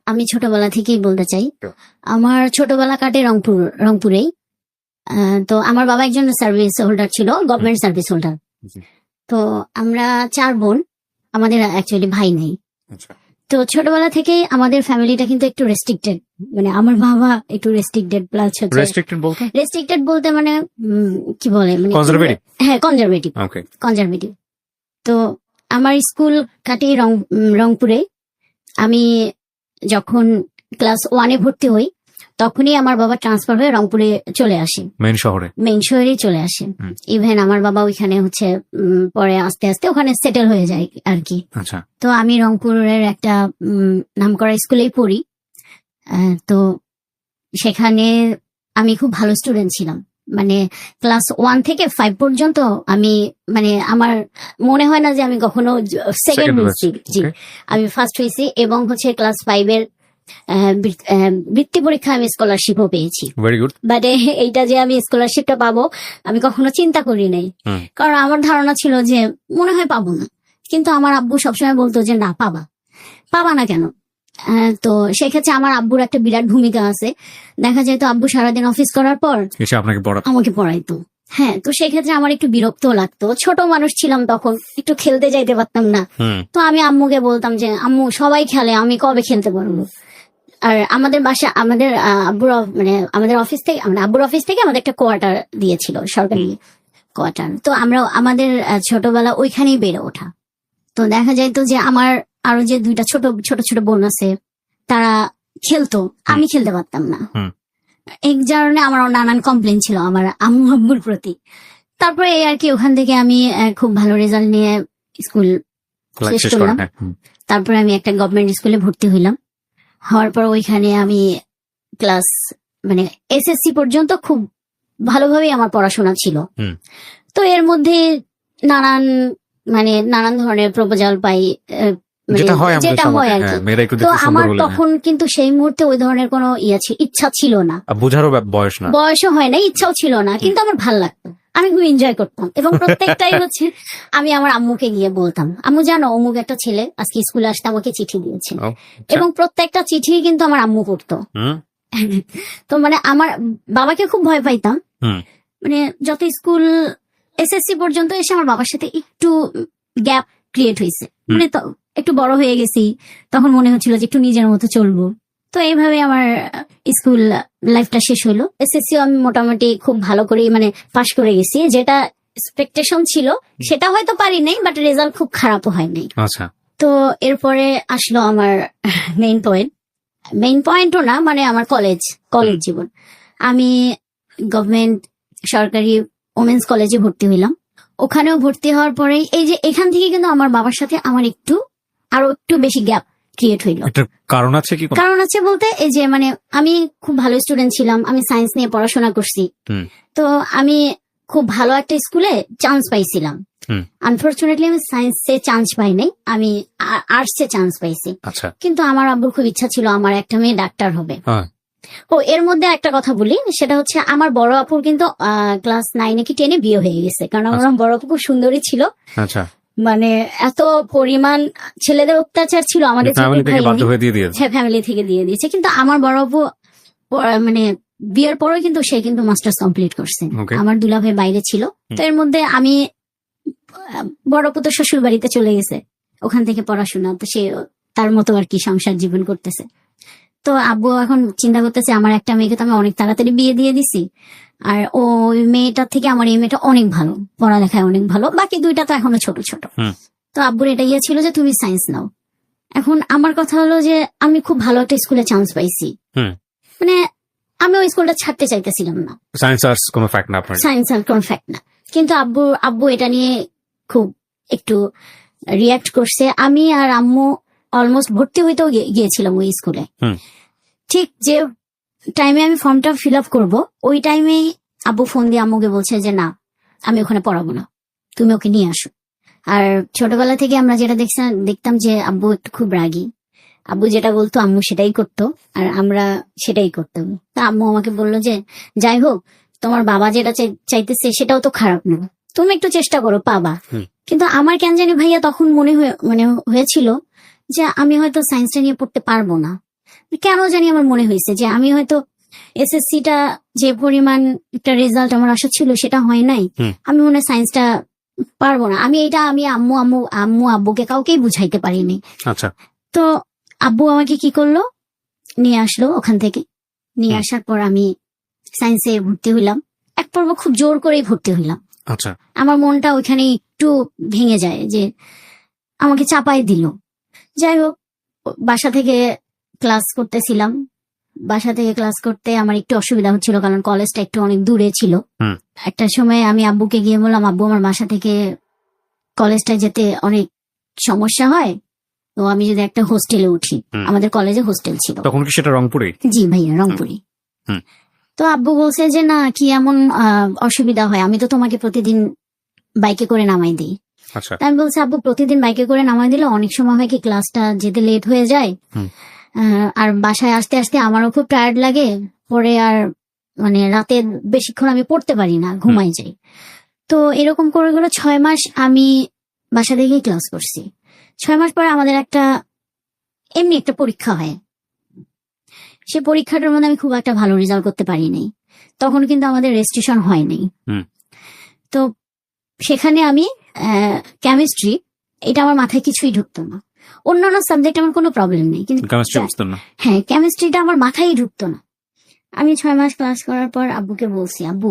আমি ছোটবেলা থেকেই বলতে চাই, আমার ছোটবেলা কাটে রংপুরেই। তো আমার বাবা একজন সার্ভিস হোল্ডার ছিল, গভর্নমেন্ট সার্ভিস হোল্ডার। তো আমরা 4 বোন, আমাদের অ্যাকচুয়ালি ভাই নেই। তো ছোটবেলা থেকেই আমাদের ফ্যামিলিটা কিন্তু একটু রেস্ট্রিক্টেড, মানে আমার বাবা একটু রেস্ট্রিক্টেড প্লাস হচ্ছে রেস্ট্রিক্টেড বলতে মানে কি বলে, মানে হ্যাঁ কনজারভেটিভ। তো আমার স্কুল কাটে রংপুরে। আমি যখন ক্লাস 1-এ ভর্তি হই তখনই আমার বাবা ট্রান্সফার হয়ে রংপুরে চলে আসে, মেইন শহরেই চলে আসে। ইভেন আমার বাবা ওইখানে হচ্ছে পরে আস্তে আস্তে ওখানে সেটেল হয়ে যায় আর কি। তো আমি রংপুরের একটা নামকরা স্কুলেই পড়ি। তো সেখানে আমি খুব ভালো স্টুডেন্ট ছিলাম, মানে ক্লাস 1 থেকে 5 পর্যন্ত আমি, মানে আমার মনে হয় না যে আমি কখনো সেকেন্ড হয়েছি। জি, আমি ফার্স্ট হয়েছি। এবং হচ্ছে ক্লাস 5-এর বৃত্তি পরীক্ষা আমি স্কলারশিপও পেয়েছি। বাট এইটা যে আমি স্কলারশিপটা পাবো আমি কখনো চিন্তা করি নাই, কারণ আমার ধারণা ছিল যে মনে হয় পাবো না। কিন্তু আমার আব্বু সবসময় বলতো যে না, পাবা না কেন। তো সেক্ষেত্রে আমার আব্বুর একটা বিরাট ভূমিকা আছে। দেখা যায় তো আব্বু সারাদিন অফিস করার পর আমাকে পড়াইতো। হ্যাঁ, তো সেক্ষেত্রে আমার একটু বিরক্ত লাগতো। ছোট মানুষ ছিলাম তখন, একটু খেলতে যাইতে পারতাম না। তো আমি আম্মুকে বলতাম যে আম্মু সবাই খেলে, আমি কবে খেলতে পারবো। আর আমাদের বাসা, আমাদের আমাদের অফিস থেকে, মানে আব্বুর অফিস থেকে আমাদের একটা কোয়ার্টার দিয়েছিল, সরকারি কোয়ার্টার। তো আমরা আমাদের ছোটবেলা ওইখানেই বেড়ে ওঠা। তো দেখা যাইতো যে আমার আরো যে 2টা ছোট ছোট বোন আছে তারা খেলতো, আমি খেলতে পারতাম না। এই কারণে আমার নানান কমপ্লেন ছিল আমার আম্মু আব্বুর প্রতি। তারপরে এই আর কি, ওখান থেকে আমি খুব ভালো রেজাল্ট নিয়ে স্কুল শেষ করলাম। তারপরে আমি একটা গভর্নমেন্ট স্কুলে ভর্তি হইলাম। হওয়ার পর ওইখানে আমি ক্লাস, মানে এসএসসি পর্যন্ত খুব ভালোভাবেই আমার পড়াশোনা ছিল। তো এর মধ্যে নানান ধরনের প্রপোজাল পাই, যেটা হয় আর কি। তো আমার তখন কিন্তু সেই মুহূর্তে ওই ধরনের কোনো ইচ্ছা ছিল না, বোঝারও বয়সও হয় না, ইচ্ছাও ছিল না, কিন্তু আমার ভালো লাগতো, আমি খুব এনজয় করতাম। এবং প্রত্যেকটাই হচ্ছে আমি আমার আম্মুকে গিয়ে বলতাম, আম্মু জানো অমুক একটা ছেলে আজকে স্কুলে আসতে আমাকে চিঠি দিয়েছে। এবং প্রত্যেকটা চিঠি কিন্তু আমার আম্মু পড়তো। তো মানে আমার বাবাকে খুব ভয় পাইতাম, মানে যত স্কুল এসএসসি পর্যন্ত এসে আমার বাবার সাথে একটু গ্যাপ ক্রিয়েট হয়েছে, মানে একটু বড় হয়ে গেছি, তখন মনে হচ্ছিল যে একটু নিজের মতো চলবো। তো এইভাবে আমার স্কুল লাইফটা শেষ হলো। এসএসসিও আমি মোটামুটি খুব ভালো করে মানে পাশ করে গেছি, যেটা এক্সপেকটেশন ছিল সেটা হয়তো পারি নাই, বাট রেজাল্ট খুব খারাপও হয় নাই। তো এরপরে আসলো আমার মেইন পয়েন্টও না, মানে আমার কলেজ জীবন। আমি গভর্নমেন্ট সরকারি ওমেন্স কলেজে ভর্তি হইলাম। ওখানেও ভর্তি হওয়ার পরে এই যে এখান থেকে কিন্তু আমার বাবার সাথে আমার আরো একটু বেশি গ্যাপ ক্রিয়েট হইলো। কারণ আছে কি? কারণ আছে বলতে এই যে, মানে আমি খুব ভালো স্টুডেন্ট ছিলাম, আমি সায়েন্স নিয়ে পড়াশোনা করছি। তো আমি খুব ভালো একটা স্কুলে চান্স পাইছিলাম। আনফরচুনেটলি আমি সায়েন্সে চান্স পাই নাই, আমি আর্টসে চান্স পাইছি। কিন্তু আমার আব্বুর খুব ইচ্ছা ছিল আমার একটা মেয়ে ডাক্তার হবে। ও এর মধ্যে একটা কথা বলি, সেটা হচ্ছে আমার বড় আপুর কিন্তু ক্লাস 9 কি 10-এ বিয়ে হয়ে গেছে, কারণ আমার বড় আপু খুব সুন্দরী ছিল। মানে এত পরিমাণ ছেলেদের অত্যাচার ছিল আমাদের ফ্যামিলি থেকে দিয়ে দিয়েছে। কিন্তু আমার বড় আপু মানে বিয়ের পরে কিন্তু সে কিন্তু মাস্টার্স কমপ্লিট করছে। আমার দুলাভাই বাইরে ছিল। তো এর মধ্যে আমি, বড় আপু তো শ্বশুর বাড়িতে চলে গেছে, ওখান থেকে পড়াশোনা, তো সে তার মতো আর কি সংসার জীবন করতেছে। তো আব্বু এখন চিন্তা করতেছে আমার একটা মেয়েকে তো আমি অনেক তাড়াতাড়ি বিয়ে দিয়ে দিছি, আর ওই মেয়েটার থেকে আমার এই মেয়েটা অনেক ভালো, পড়ালেখায় অনেক ভালো, বাকি 2টা তো এখনো ছোট। তো আব্বুর এটা ছিল যে তুমি সায়েন্স নাও। এখন আমার কথা হলো যে আমি খুব ভালো একটা স্কুলে চান্স পাইছি, মানে আমি ওই স্কুলটা ছাড়তে চাইতেছিলাম না। সায়েন্স আর কোনো ফ্যাক্ট না, কিন্তু আব্বু এটা নিয়ে খুব একটু রিয়াক্ট করছে। আমি আর আম্মু অলমোস্ট ভর্তি হইতেও গিয়েছিলাম ওই স্কুলে। ঠিক যে টাইমে আমি ফর্মটা ফিল আপ করবো, ওই টাইমেই আব্বু ফোন দিয়ে আম্মুকে বলছে যে না, আমি ওখানে পড়াবো না, তুমি ওকে নিয়ে আসো। আর ছোটবেলা থেকে আমরা যেটা দেখতাম যে আব্বু একটু খুব রাগী, আব্বু যেটা বলতো আম্মু সেটাই করতো, আর আমরা সেটাই করতাম। তা আম্মু আমাকে বললো যে যাই হোক, তোমার বাবা যেটা চাইতেছে সেটাও তো খারাপ না, তুমি একটু চেষ্টা করো, পাবা। কিন্তু আমার কেন জানি ভাইয়া তখন মনে হয়েছিল যে আমি হয়তো সায়েন্সটা নিয়ে পড়তে পারবো না। কেন জানি আমার মনে হয়েছে যে আমি হয়তো এসএসসিটা যে পরিমাণ একটা রেজাল্ট আমার আশা ছিল সেটা হয় নাই। হুম। আমি মনে হয় সায়েন্সটা পারবো না। আমি আম্মু আব্বুকে কাউকেই বুঝাইতে পারিনি। আচ্ছা। তো আব্বু আমাকে কি করলো, নিয়ে আসলো ওখান থেকে। নিয়ে হুম। আসার পর আমি সায়েন্সে ভর্তি হইলাম। এক পর্ব খুব জোর করেই ভর্তি হইলাম। আচ্ছা। আমার মনটা ওইখানে একটু ভেঙে যায় যে আমাকে চাপাই দিল। যাই হোক, বাসা থেকে ক্লাস করতেছিলাম। বাসা থেকে ক্লাস করতে আমার একটু অসুবিধা হচ্ছিল, কারণ কলেজটা একটু অনেক দূরে ছিল। হুম। একটা সময় আমি আব্বুকে গিয়ে বললাম, আব্বু আমার বাসা থেকে কলেজটায় যেতে অনেক সমস্যা হয়, তো আমি যদি একটা হোস্টেলে উঠি। হুম। আমাদের কলেজে হোস্টেল ছিল। তখন কি সেটা রংপুরে? জি ভাইয়া, রংপুরে। হুম। তো আব্বু বলছে যে না, কি এমন অসুবিধা হয়, আমি তো তোমাকে প্রতিদিন বাইকে করে নামাই দিই। আচ্ছা। তা আমি বলছি, আব্বু প্রতিদিন বাইকে করে নামাই দিলে অনেক সময় হয় কি ক্লাসটা যেতে লেট হয়ে যায়। হুম। আর বাসায় আসতে আসতে আমারও খুব টায়ার্ড লাগে, পরে আর মানে রাতে বেশিক্ষণ আমি পড়তে পারি না, ঘুমাই যাই। তো এরকম করে করে 6 মাস আমি বাসা থেকেই ক্লাস করছি। 6 মাস পরে আমাদের এমনি একটা পরীক্ষা হয়। সে পরীক্ষাটার মধ্যে আমি খুব একটা ভালো রেজাল্ট করতে পারি নাই। তখন কিন্তু আমাদের রেজিস্ট্রেশন হয় নাই। হুম। তো সেখানে আমি কেমিস্ট্রি, এটা আমার মাথায় কিছুই ঢুকতো না। অন্যান্য সাবজেক্ট আমার কোনো প্রবলেম নেই, কিন্তু কেমিস্ট্রি বুঝতেন না? হ্যাঁ, কেমিস্ট্রিটা আমার মাথায় ঢুকতো না। আমি 6 মাস ক্লাস করার পর আব্বুকে বলছি, আব্বু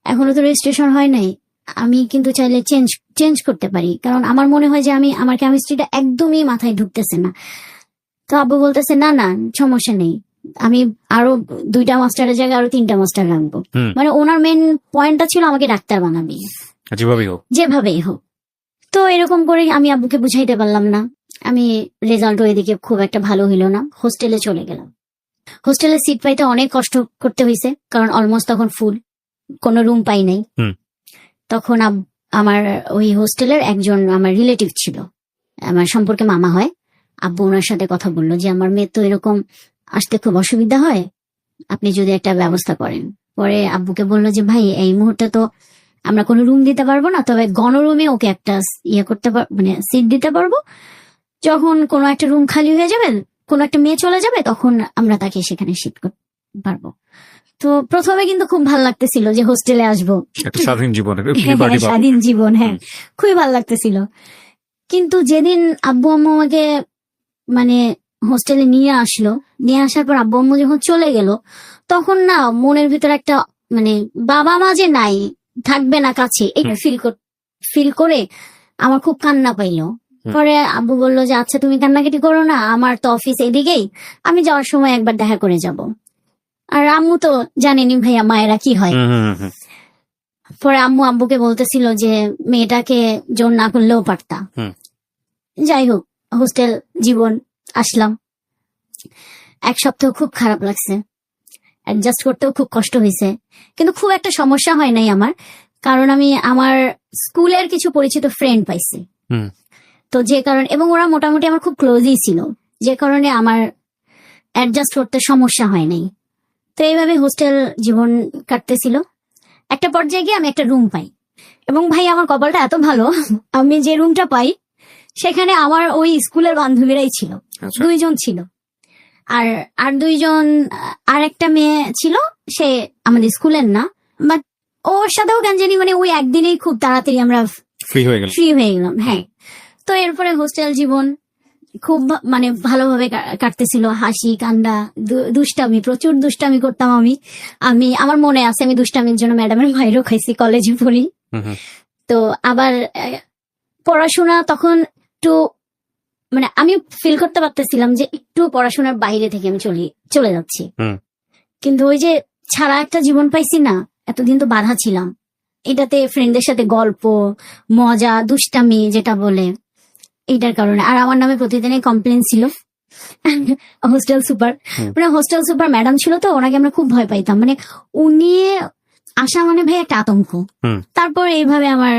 এখনো তো রেজিস্ট্রেশন হয় নাই, আমি কিন্তু চাইলে চেঞ্জ করতে পারি, কারণ আমার মনে হয় যে আমার কেমিস্ট্রিটা একদমই মাথায় ঢুকতেছে না। তো আব্বু বলতেছে, না না সমস্যা নেই, আমি আরো 2টা মাস্টারের জায়গায় আরো 3টা মাস্টার রাখবো। হুম। মানে ওনার মেন পয়েন্টটা ছিল আমাকে ডাক্তার বানাবি, যেভাবেই হোক। যেভাবেই হোক। তো এরকম করে আমি আব্বুকে বুঝাইতে পারলাম না। আমি রেজাল্টও এদিকে খুব একটা ভালো হইল না, হোস্টেলে চলে গেলাম। হোস্টেলে সিট পাইতে অনেক কষ্ট করতে হয়েছে, কারণ অলমোস্ট তখন ফুল, কোনো রুম পাই নাই। হুম। তখন আমার ওই হোস্টেলের একজন আমার রিলেটিভ ছিল, আমার সম্পর্কে মামা হয়। আব্বু ওনার সাথে কথা বললো যে আমার মেয়ে তো এরকম আসতে খুব অসুবিধা হয়, আপনি যদি একটা ব্যবস্থা করেন। পরে আব্বুকে বললো যে ভাই এই মুহূর্তে তো আমরা কোনো রুম দিতে পারবো না, তবে গণরুমে ওকে একটা করতে মানে সিট দিতে পারবো। যখন কোনো একটা রুম খালি হয়ে যাবে, কোনো একটা মেয়ে চলে যাবে, তখন আমরা তাকে সেখানে শিফট করতে পারবো। তো প্রথমে কিন্তু খুব ভালো লাগতেছিল যে হোস্টেলে আসবো, একটা স্বাধীন জীবন, একটা হ্যাঁ, liberty পাবো। স্বাধীন জীবন, হ্যাঁ, খুবই ভালো লাগতেছিল। কিন্তু যেদিন আব্বু আম্মু আমাকে মানে হোস্টেলে নিয়ে আসার পর আব্বু আম্মু যখন চলে গেল, তখন না মনের ভিতরে একটা মানে বাবা মা যে নাই, থাকবে না কাছে, এটা ফিল করে আমার খুব কান্না পাইলো। পরে আব্বু বললো যে আচ্ছা তুমি কান্নাকাটি করো না, আমার তো অফিস এদিকেই, আমি যাওয়ার সময় একবার দেখা করে যাব। আর আম্মু তো জানেনি ভাইয়া মায়েরা কি হয়। হুম, হুম, হুম। পরে আম্মু আব্বুকে বলতেছিল যে মেয়েটাকে জোর না করলেও পারতা। হুম। যাই হোক, হোস্টেল জীবন আসলাম। 1 সপ্তাহ খুব খারাপ লাগছে, অ্যাডজাস্ট করতেও খুব কষ্ট হয়েছে, কিন্তু খুব একটা সমস্যা হয় নাই আমার, কারণ আমি আমার স্কুলের কিছু পরিচিত ফ্রেন্ড পাইছি। হুম। তো যে কারণে, এবং ওরা মোটামুটি আমার খুব ক্লোজই ছিল, যে কারণে আমার অ্যাডজাস্ট করতে সমস্যা হয় নাই। তো এইভাবে হোস্টেল জীবন কাটতেছিল। একটা পর্যায়ে গিয়ে আমি একটা রুম পাই, এবং ভাই আমার কপালটা এত ভালো, আমি যে রুমটা পাই সেখানে আমার ওই স্কুলের বান্ধবীরাই ছিল। আচ্ছা। 2 জন ছিল, আর 2 জন, আর একটা মেয়ে ছিল, সে আমাদের স্কুলের না, বাট ওর সাথেও কেন জানি মানে ওই একদিনেই খুব তাড়াতাড়ি আমরা ফ্রি হয়ে গেল। গেলাম। হ্যাঁ, তো এরপরে হোস্টেল জীবন খুব মানে ভালোভাবে কাটতেছিল, হাসি কান্না, দুষ্টামি, প্রচুর দুষ্টামি করতাম আমি আমার মনে আছে আমি দুষ্টামির জন্য ম্যাডামের মাইরও খাইছি কলেজে পড়ি। হুম, হুম। তো আবার পড়াশোনা তখন একটু মানে আমি ফিল করতে পারতেছিলাম যে একটু পড়াশোনার বাইরে থেকে আমি চলে যাচ্ছি। হুম। কিন্তু ওই যে ছাড়া একটা জীবন পাইছি না, এতদিন তো বাধা ছিলাম এটাতে, ফ্রেন্ডদের সাথে গল্প মজা দুষ্টামি যেটা বলে, এইটার কারণে। আর আমার নামে প্রতিদিনই কমপ্লেন ছিল হোস্টেল সুপার, মানে হোস্টেল সুপার ম্যাডাম ছিল, তো ওনাকে আমরা খুব ভয় পাইতাম, মানে উনি আসা মানে ভাই একটা আতঙ্ক। হুম। তারপর এইভাবে আমার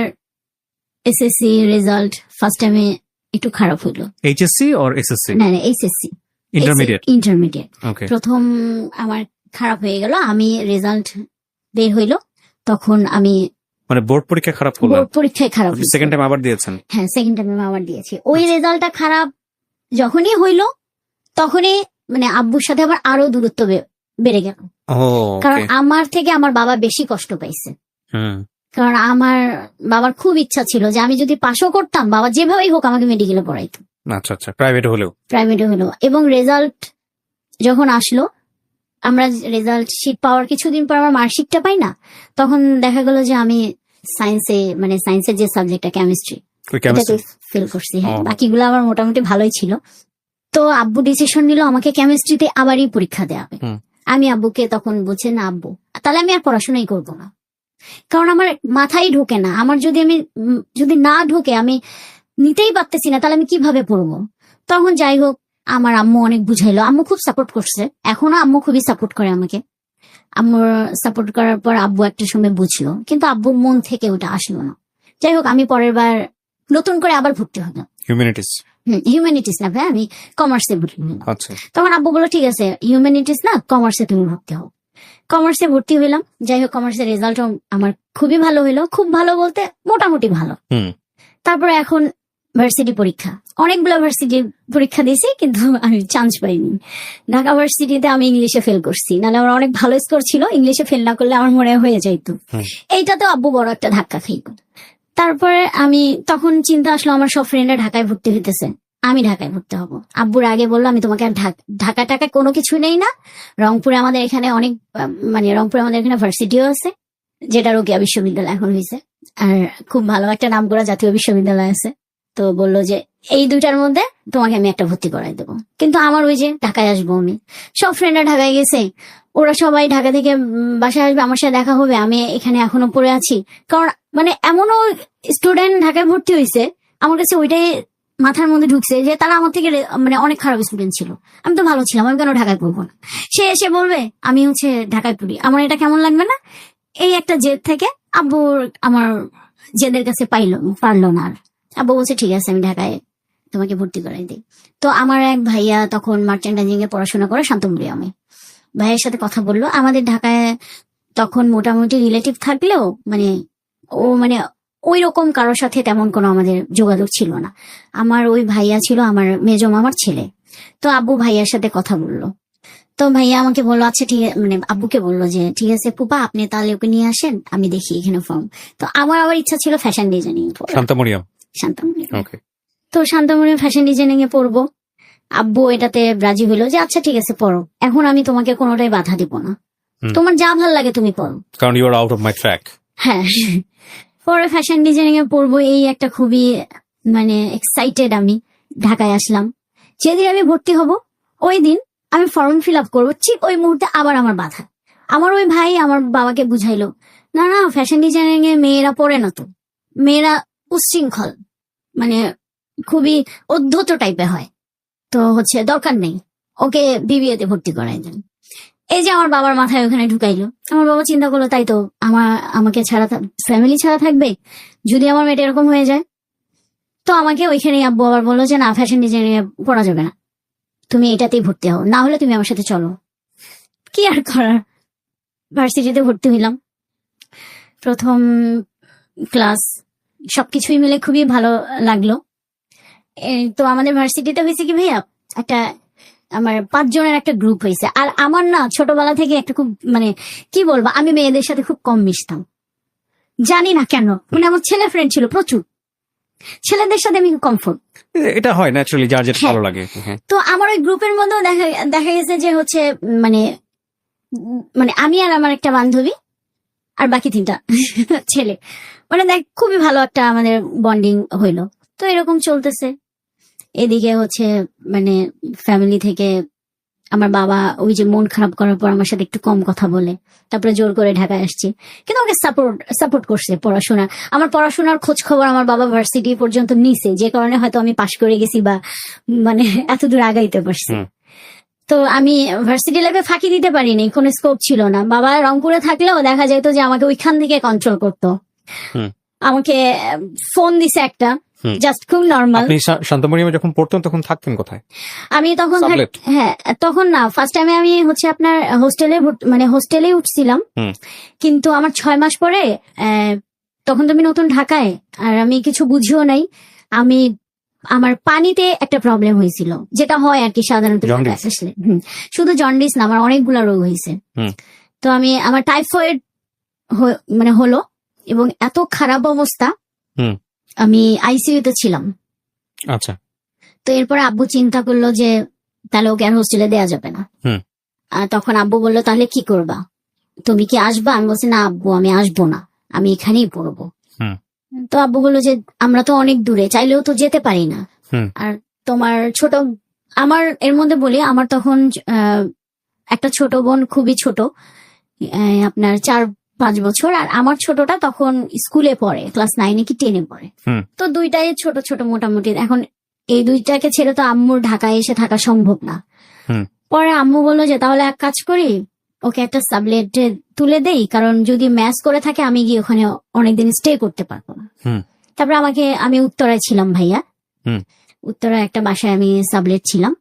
এসএসসি রেজাল্ট ফার্স্ট টাইমে একটু খারাপ হলো। HSC or SSC? না এসএসসি, ইন্টারমিডিয়েট। ওকে। প্রথম আমার খারাপ হয়ে গেল, আমি রেজাল্ট বের হইলো, তখন আমি মানে বোর্ড পরীক্ষা খারাপ করলাম, বোর্ড পরীক্ষায় খারাপ হয়েছে। সেকেন্ড টাইম আবার দিয়েছেন? হ্যাঁ, সেকেন্ড টাইমে আবার দিয়েছি। ওই রেজাল্টটা খারাপ যখনই হইলো, তখনই মানে আব্বুর সাথে আবার আরো দূরত্ব বেড়ে গেল। ও কারণ ওকে। আমার থেকে আমার বাবা বেশি কষ্ট পাইছে। হুম কারণ আমার বাবার খুব ইচ্ছা ছিল যে আমি যদি পাশও করতাম, বাবা যেভাবেই হোক আমাকে মেডিকেলে পড়াইতো, আচ্ছা আচ্ছা, প্রাইভেট হলেও। প্রাইভেটে হলো। এবং রেজাল্ট যখন আসলো, আমরা রেজাল্ট শিট পাওয়ার কিছুদিন পর আমার মার্কশিটটা পাই না, তখন দেখা গেল যে আমি সায়েন্সে, মানে সায়েন্সের যে সাবজেক্টটা কেমিস্ট্রি, ওই এটাতে chemistry? ফেল করছি। হ্যাঁ, ও। বাকিগুলো আমার মোটামুটি ভালোই ছিল। তো আব্বু ডিসিশন নিল আমাকে কেমিস্ট্রিতে আবারই পরীক্ষা দেওয়া হবে। হুম। আমি আব্বুকে তখন বলছি, না আব্বু, তাহলে আমি আর পড়াশোনাই করব না, কারণ আমার মাথায় ঢোকে না। আমার যদি না ঢোকে, আমি নিতেই পারতেছি না, তাহলে আমি কিভাবে পড়বো? তখন যাই হোক, আমার আম্মু অনেক বুঝাইলো, আম্মু খুব সাপোর্ট করছে, এখনো আম্মু খুবই সাপোর্ট করে আমাকে। আম্মুর সাপোর্ট করার পর আব্বু একটা সময় বুঝলো, কিন্তু আব্বুর মন থেকে ওটা আসলো না। যাই হোক, আমি পরের বার নতুন করে আবার ভর্তি হলাম। হিউম্যানিটিস? হিউম্যানিটিস না ভাই, আমি কমার্সে ভর্তি হলাম। আচ্ছা। তখন আব্বু বললো, ঠিক আছে হিউম্যানিটিস না, কমার্সে তুমি ভর্তি হও। কমার্সে ভর্তি হইলাম। যাই হোক, কমার্সের রেজাল্ট আমার খুবই ভালো হইলো, খুব ভালো বলতে মোটামুটি ভালো। হুম। তারপরে এখন ভার্সিটি পরীক্ষা, অনেকগুলো ভার্সিটি পরীক্ষা দিয়েছি, কিন্তু আমি চান্স পাইনি। ঢাকা ভার্সিটিতে আমি ইংলিশে ফেল করছি, নাহলে আমার অনেক ভালো স্কোর ছিল, ইংলিশে ফেল না করলে আমার মনে হয়ে যাইতো। হুম। এইটাতেও আব্বু বড় একটা ধাক্কা খাইব। তারপরে আমি তখন চিন্তা আসলো, আমার সব ফ্রেন্ডরা ঢাকায় ভর্তি হইতেছে, আমি ঢাকায় ভর্তি হব। আব্বুর আগে বললো, আমি তোমাকে আর ঢাকা টাকা কোনো কিছু নেই না, রংপুরে আমাদের এখানে অনেক, মানে রংপুরে আমাদের এখানে ভার্সিটিও আছে, যেটা রোকেয়া বিশ্ববিদ্যালয় এখন হয়েছে, আর খুব ভালো একটা নাম করা জাতীয় বিশ্ববিদ্যালয় আছে। তো বললো যে এই দুইটার মধ্যে তোমাকে আমি একটা ভর্তি করাই দেবো। কিন্তু আমার ওই যে ঢাকায় আসবো, আমি সব ফ্রেন্ডরা ঢাকায় গেছে, ওরা সবাই ঢাকা থেকে বাসায় আসবে, আমার সাথে দেখা হবে, আমি এখানে এখনো পড়ে আছি। কারণ মানে এমনও স্টুডেন্ট ঢাকায় ভর্তি হয়েছে, আমার কাছে ওইটাই মাথার মধ্যে ঢুকছে যে তারা আমার থেকে মানে অনেক খারাপ স্টুডেন্ট ছিল, আমি তো ভালো ছিলাম, আমি কেন ঢাকায় পড়বো না? সে এসে বলবে আমি হচ্ছে ঢাকায় পড়ি, আমার এটা কেমন লাগবে না? এই একটা জেদ থেকে আব্বুর আমার জেদের কাছে পারলো না আর। আব্বু বলছে, ঠিক আছে আমি ঢাকায় তোমাকে ভর্তি করাই দিই। তো আমার এক ভাইয়া তখন মার্চেন্টাইজিং এ পড়াশোনা করে শান্তমরিয়ামে, ভাইয়ের সাথে কথা বললো। আমাদের ঢাকায় তখন মোটামুটি রিলেটিভ থাকলেও মানে ওই রকম কারোর সাথে তেমন কোনো আমাদের যোগাযোগ ছিল না। আমার ওই ভাইয়া ছিল আমার মেজো মামার ছেলে। তো আব্বু ভাইয়ার সাথে কথা বললো। তো ভাইয়া আমাকে বললো, আচ্ছা ঠিক আছে, মানে আব্বুকে বললো যে ঠিক আছে পুপা, আপনি তাহলে ওকে নিয়ে আসেন, আমি দেখি এখানে ফর্ম। তো আমার আবার ইচ্ছা ছিল ফ্যাশন ডিজাইনিং পড়া। শান্তামরিয়াম? শান্তমরিয়াম। ওকে। তো শান্তমরিয়াম ফ্যাশন ডিজাইনিং এ পড়বো। আব্বু এটাতে রাজি হইলো যে আচ্ছা ঠিক আছে পড়ো, এখন আমি তোমাকে কোনোটাই বাধা দিব না, তোমার যা ভাল লাগে তুমি পড়ো, কারণ you are out of my track. হ্যাঁ। পরে ফ্যাশন ডিজাইনিং এ পড়বো, এই একটা খুবই মানে এক্সাইটেড আমি। ঢাকায় আসলাম, যেদিন আমি ভর্তি হব ওই দিন আমি ফর্ম ফিল আপ করবো, ঠিক ওই মুহূর্তে আবার আমার বাধা। আমার ওই ভাই আমার বাবাকে বুঝাইলো, না না ফ্যাশন ডিজাইনিং এ মেয়েরা পড়ে না, তো মেয়েরা উচ্ছৃঙ্খল, মানে খুবই অধ্যত টাইপের হয়, তো হচ্ছে দরকার নেই, ওকে বিবিএ তে ভর্তি করাই দেন। এই যে আমার বাবার মাথায় ওখানে ঢুকাইলো। আমার বাবা চিন্তা করলো, তাই তো আমাকে ছাড়া ফ্যামিলি ছাড়া থাকবে যদি আমার মেয়েটা এরকম হয়ে যায়। তো আমাকে ওইখানে আব্বু আবার বললো যে না, ফ্যাশন ডিজাইনিং এ পড়া যাবে না, তুমি এটাতেই ভর্তি হও, না হলে তুমি আমার সাথে চলো। কি আর করার, ভার্সিটিতে ভর্তি হইলাম। প্রথম ক্লাস সবকিছুই মিলে খুবই ভালো লাগলো। তো আমাদের ভার্সিটিতে হয়েছে কি ভাইয়া, একটা আমার 5 জনের একটা গ্রুপ হয়েছে। আর আমার না ছোটবেলা থেকে একটা খুব মানে কি বলবো, আমি মেয়েদের সাথে খুব কম মিশতাম, জানি না কেন, মানে আমার ছেলে ফ্রেন্ড ছিল প্রচুর, ছেলেদের সাথে আমি কমফোর্ট। এটা হয় ন্যাচারালি, যার যেটা ভালো লাগে। হ্যাঁ। তো আমার ওই গ্রুপের মধ্যেও দেখা গেছে যে হচ্ছে মানে মানে আমি আর আমার একটা বান্ধবী আর বাকি 3টা ছেলে, মানে দেখ খুবই ভালো একটা আমাদের বন্ডিং হইলো। তো এরকম চলতেছে। এদিকে হচ্ছে মানে ফ্যামিলি থেকে আমার বাবা ওই যে মন খারাপ করার পর আমার সাথে একটু কম কথা বলে, তারপরে জোর করে ঢাকায় আসছি, কিন্তু আমাকে সাপোর্ট করছে পড়াশোনা। আমার পড়াশোনার খোঁজ খবর আমার বাবা ভার্সিটি পর্যন্ত নিছে, যে কারণে হয়তো আমি পাশ করে গেছি বা মানে এতদূর আগাইতে পারছি। তো আমি ভার্সিটি লাইফে ফাঁকি দিতে পারিনি, কোনো স্কোপ ছিল না। বাবা রংপুরে থাকলেও দেখা যেত যে আমাকে ওইখান থেকে কন্ট্রোল করতো। আমাকে ফোন দিছে একটা, জাস্ট খুব নর্মাল। আপনি শান্তমরিয়ামে যখন পড়তেন তখন থাকতেন কোথায়? আমি তখন হ্যাঁ তখন না, ফার্স্ট টাইমে আমি হচ্ছে আপনার হোস্টেলে উঠছিলাম, কিন্তু আমার 6 মাস পরে তখন তো আমি নতুন ঢাকায়, আর আমি কিছু বুঝিও নাই, আমি আমার পানিতে একটা প্রবলেম হয়েছিল, যেটা হয় আর কি সাধারণত জন্ডিস? আসলে। শুধু জন্ডিস না, আমার অনেকগুলা রোগ হয়েছে। হুম। তো আমার টাইফয়েড মানে হলো, এবং এত খারাপ অবস্থা, হুম। আমি আইসিইউতে ছিলাম। আচ্ছা। তো এরপরে আব্বু চিন্তা করলো যে তাহলে ওকে আর হোস্টেলে দেওয়া যাবে না। হুম। আর তখন আব্বু বললো তাহলে কি করবা, তুমি কি আসবা? আমি বলছি না আব্বু, আমি আসবো না, আমি এখানেই পড়বো। হুম। তো আব্বু বললো যে আমরা তো অনেক দূরে, চাইলেও তো যেতে পারি না। হুম। আর তোমার আমার এর মধ্যে বলি, আমার তখন একটা ছোট বোন, খুবই ছোট, আপনার 4-5 বছর, আর আমার ছোটটা তখন স্কুলে পড়ে, ক্লাস 9 কি 10 পড়ে। হুম। তো দুইটাই ছোট ছোট মোটামুটি। এখন এই দুইটাকে ছেড়ে তো আম্মুর ঢাকায় এসে থাকা সম্ভব না। হুম। পরে আম্মু বললো যে তাহলে এক কাজ করি, ওকে একটা সাবলেটে তুলে দেই, কারণ যদি ম্যাচ করে থাকে আমি গিয়ে ওখানে অনেকদিন স্টে করতে পারবো না। হুম। তারপরে আমি উত্তরায় ছিলাম ভাইয়া। হুম। উত্তরায় একটা বাসায় আমি সাবলেট ছিলাম।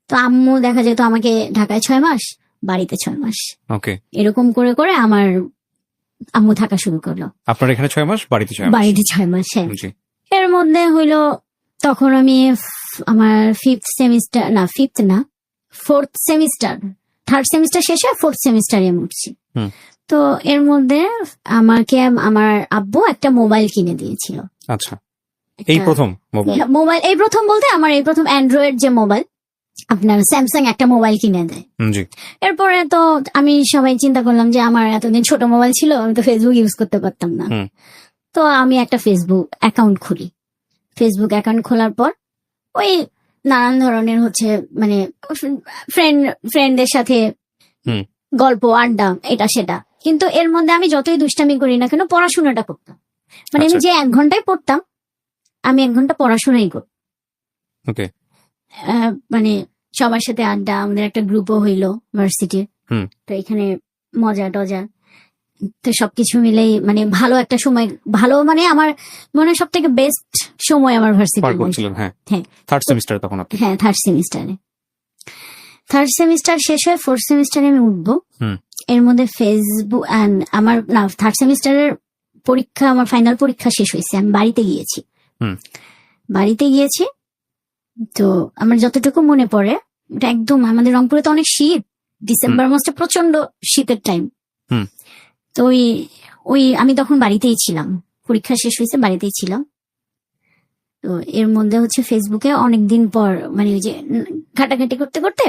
তো আম্মু দেখা যেত আমাকে ঢাকায় 6 মাস, বাড়িতে 6 মাস, ওকে। এরকম করে করে আমার আম্মু থাকা শুরু করলো। আপনার এখানে 6 মাস, বাড়িতে 6 মাস? বাড়িতে 6 মাস, হ্যাঁ। জি। এর মধ্যে হইলো তখন আমি আমার 5th সেমিস্টার, না 5th না, 4th সেমিস্টার, 3rd সেমিস্টার শেষে 4th সেমিস্টারে আমি উঠছি। হুম। তো এর মধ্যে আমাকে আমার আব্বু একটা মোবাইল কিনে দিয়েছিল। আচ্ছা, এই প্রথম মোবাইল এই প্রথম বলতে আমার এই প্রথম অ্যান্ড্রয়েড যে মোবাইল, আপনার স্যামসাং একটা মোবাইল কিনে দেয়। জি। এরপরে তো আমি সবাই চিন্তা করলাম যে আমার এতদিন ছোট মোবাইল ছিল, আমি তো ফেসবুক ইউজ করতে পারতাম না। হুম। তো আমি একটা ফেসবুক অ্যাকাউন্ট খুলি। ফেসবুক অ্যাকাউন্ট খোলার পর ওই নানান ধরনের মানে ফ্রেন্ডদের সাথে হুম। গল্প আড্ডা এটা সেটা, কিন্তু এর মধ্যে আমি যতই দুষ্টামি করি না কেন পড়াশোনাটা করতাম। মানে আমি আচ্ছা। যে 1 ঘন্টায় পড়তাম, আমি 1 ঘন্টা পড়াশোনাই করতাম। ওকে। মানে সবার সাথে আড্ডা, আমাদের একটা গ্রুপও হইলো ভার্সিটির। হুম। তো এখানে মজা টজা, তো সবকিছু মিলেই মানে ভালো একটা সময়, ভালো মানে আমার মনে হয় সব থেকে বেস্ট সময় আমার পার ভার্সিটির। করছিলেন? হ্যাঁ। হ্যাঁ। 3rd সেমিস্টার তখন আপনি? হ্যাঁ, 3rd সেমিস্টারে। 3rd সেমিস্টার শেষ হয়ে 4th সেমিস্টারে আমি উঠবো। হুম। এর মধ্যে ফেসবুক আমার 3rd সেমিস্টারের পরীক্ষা, আমার ফাইনাল পরীক্ষা শেষ হয়েছে, আমি বাড়িতে গিয়েছি। হুম। বাড়িতে গিয়েছি, তো আমার যতটুকু মনে পড়ে, ওটা একদম আমাদের রংপুরে তো অনেক শীত, ডিসেম্বর মাসটা প্রচন্ড শীতের টাইম। হুম। তো ওই আমি তখন বাড়িতেই ছিলাম, পরীক্ষা শেষ হয়েছে, বাড়িতেই ছিলাম। তো এর মধ্যে ফেসবুকে অনেকদিন পর মানে ওই যে ঘাটাঘাটি করতে করতে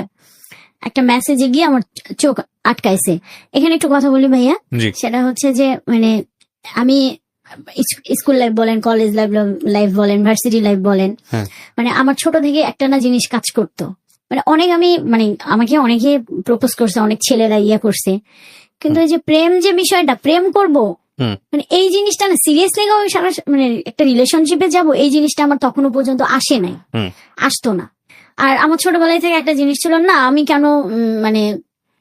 একটা মেসেজে গিয়ে আমার চোখ আটকাইছে। এখানে একটু কথা বলি ভাইয়া। জি। সেটা হচ্ছে যে মানে আমি স্কুল লাইফ বলেন, কলেজ লাইফ বলেন, ভার্সিটি লাইফ বলেন, হ্যাঁ। মানে আমার ছোট থেকে একটা না জিনিস কাজ করতো। মানে আমাকে অনেকে প্রপোজ করছে, অনেক ছেলেরা করছে, কিন্তু এই যে প্রেম যে বিষয়টা, প্রেম করব, হুম। মানে এই জিনিসটা না সিরিয়াসলি মানে একটা রিলেশনশিপে যাব, এই জিনিসটা আমার তখনও পর্যন্ত আসে নাই, হুম। আসতো না। আর আমার ছোটবেলায় থেকে একটা জিনিস ছিল, না আমি কেন মানে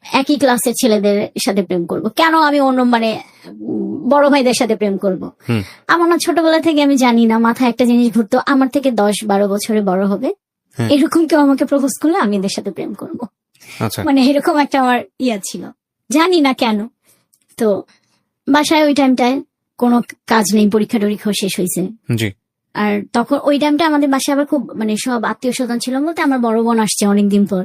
একই ক্লাসের ছেলেদের সাথে প্রেম করব, কেন আমি অন্য মানে বড় ভাইদের সাথে প্রেম করব। হুম। আমার না ছোটবেলা থেকে আমি জানি না, মাথায় একটা জিনিস ঘুরতো, আমার থেকে 10-12 বছরে বড় হবে, হ্যাঁ। এরকম কেউ আমাকে প্রপোজ করলে আমি এদের সাথে প্রেম করব। আচ্ছা। মানে এরকম একটা আমার ছিল, জানি না কেন। তো বাসায় ওই টাইমটায় কোনো কাজ নেই, পরীক্ষা টরীক্ষা শেষ হয়েছে। জি। আর তখন ওই টাইমটা আমাদের বাসায় আবার খুব মানে সব আত্মীয় স্বজন ছিল, বলতে আমার বড় বোন আসছে অনেকদিন পর।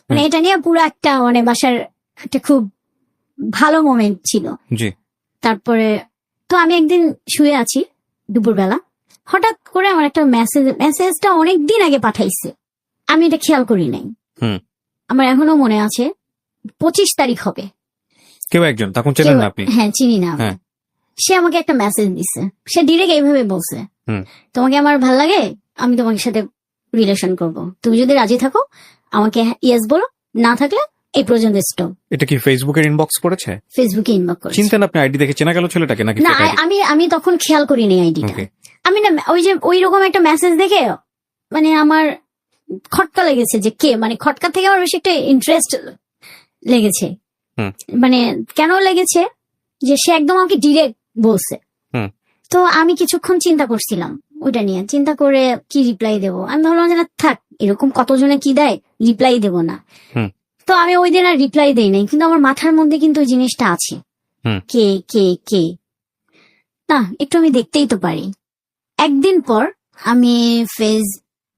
মানে এটা নিয়ে পুরো একটা মানে বাসার একটা খুব ভালো মোমেন্ট ছিল। জি। তারপরে তো আমি একদিন শুয়ে আছি দুপুরবেলা, হঠাৎ করে আমার একটা মেসেজটা অনেকদিন আগে পাঠাইছে, আমি এটা খেয়াল করি নাই। হুম। আমার এখনো মনে আছে 25 তারিখ হবে। কেউ একজন, তখন চেনেন না আপনি? হ্যাঁ, চিনি না। হ্যাঁ। সে আমাকে একটা মেসেজ দিছে, সে ডিরেক্ট এইভাবে বলছে, হুম। তোমাকে আমার ভাল লাগে, আমি তোমার সাথে রিলেশন করব, তুমি যদি রাজি থাকো আমাকে ইয়েস বলো, না থাকলে এই পর্যন্ত স্টপ। এটা কি ফেসবুকের ইনবক্স করেছে? ফেসবুকে ইনবক্স করেছে। চিন্তেন আপনি আইডি দেখে চেনা গেল ছেলেটাকে নাকি? না, আমি তখন খেয়াল করিনি আইডিটা। Okay. আমি না ওই রকম একটা মেসেজ দেখে মানে আমার খটকা লেগেছে, যে কে, মানে খটকা থেকে আমার বেশি একটা ইন্টারেস্ট লেগেছে। হুম। মানে কেন লেগেছে, যে সে একদম আমাকে ডিরেক্ট বলছে। হুম। তো আমি কিছুক্ষণ চিন্তা করছিলাম, ওইটা নিয়ে চিন্তা করে কি রিপ্লাই দেবো। আমি ভাবলাম যে না থাক, এরকম কতজনে কি দেয়, রিপ্লাই দেবো না। হুম। তো আমি ওই দিন আর রিপ্লাই দেই নাই, কিন্তু আমার মাথার মধ্যে কিন্তু ওই জিনিসটা আছে, হুম। কে কে কে, না একটু আমি দেখতেই তো পারি। একদিন পর আমি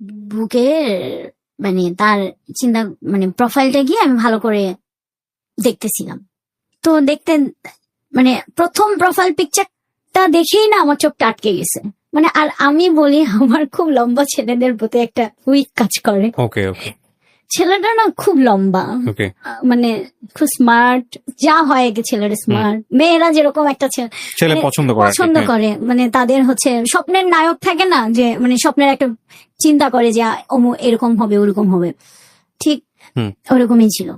ফেসবুকে মানে তার চিন্তা মানে প্রোফাইলটা গিয়ে আমি ভালো করে দেখতেছিলাম। তো দেখতে মানে প্রথম প্রোফাইল পিকচারটা দেখেই না আমার চোখটা আটকে গেছে। মানে আর আমি বলি আমার খুব লম্বা ছেলেদের প্রতি একটা উইক কাজ করে। ওকে ওকে ছেলেটা না খুব লম্বা, ওকে মানে খুব স্মার্ট, যা হয় কি ছেলেরা স্মার্ট, মেয়েরা যেরকম একটা ছেলে মানে পছন্দ করে আর কি, পছন্দ হ্যাঁ। করে, মানে তাদের হচ্ছে স্বপ্নের নায়ক থাকে না, যে মানে স্বপ্নের একটা চিন্তা করে যে এরকম হবে ওরকম হবে, ঠিক হুম। ওরকমই ছিল।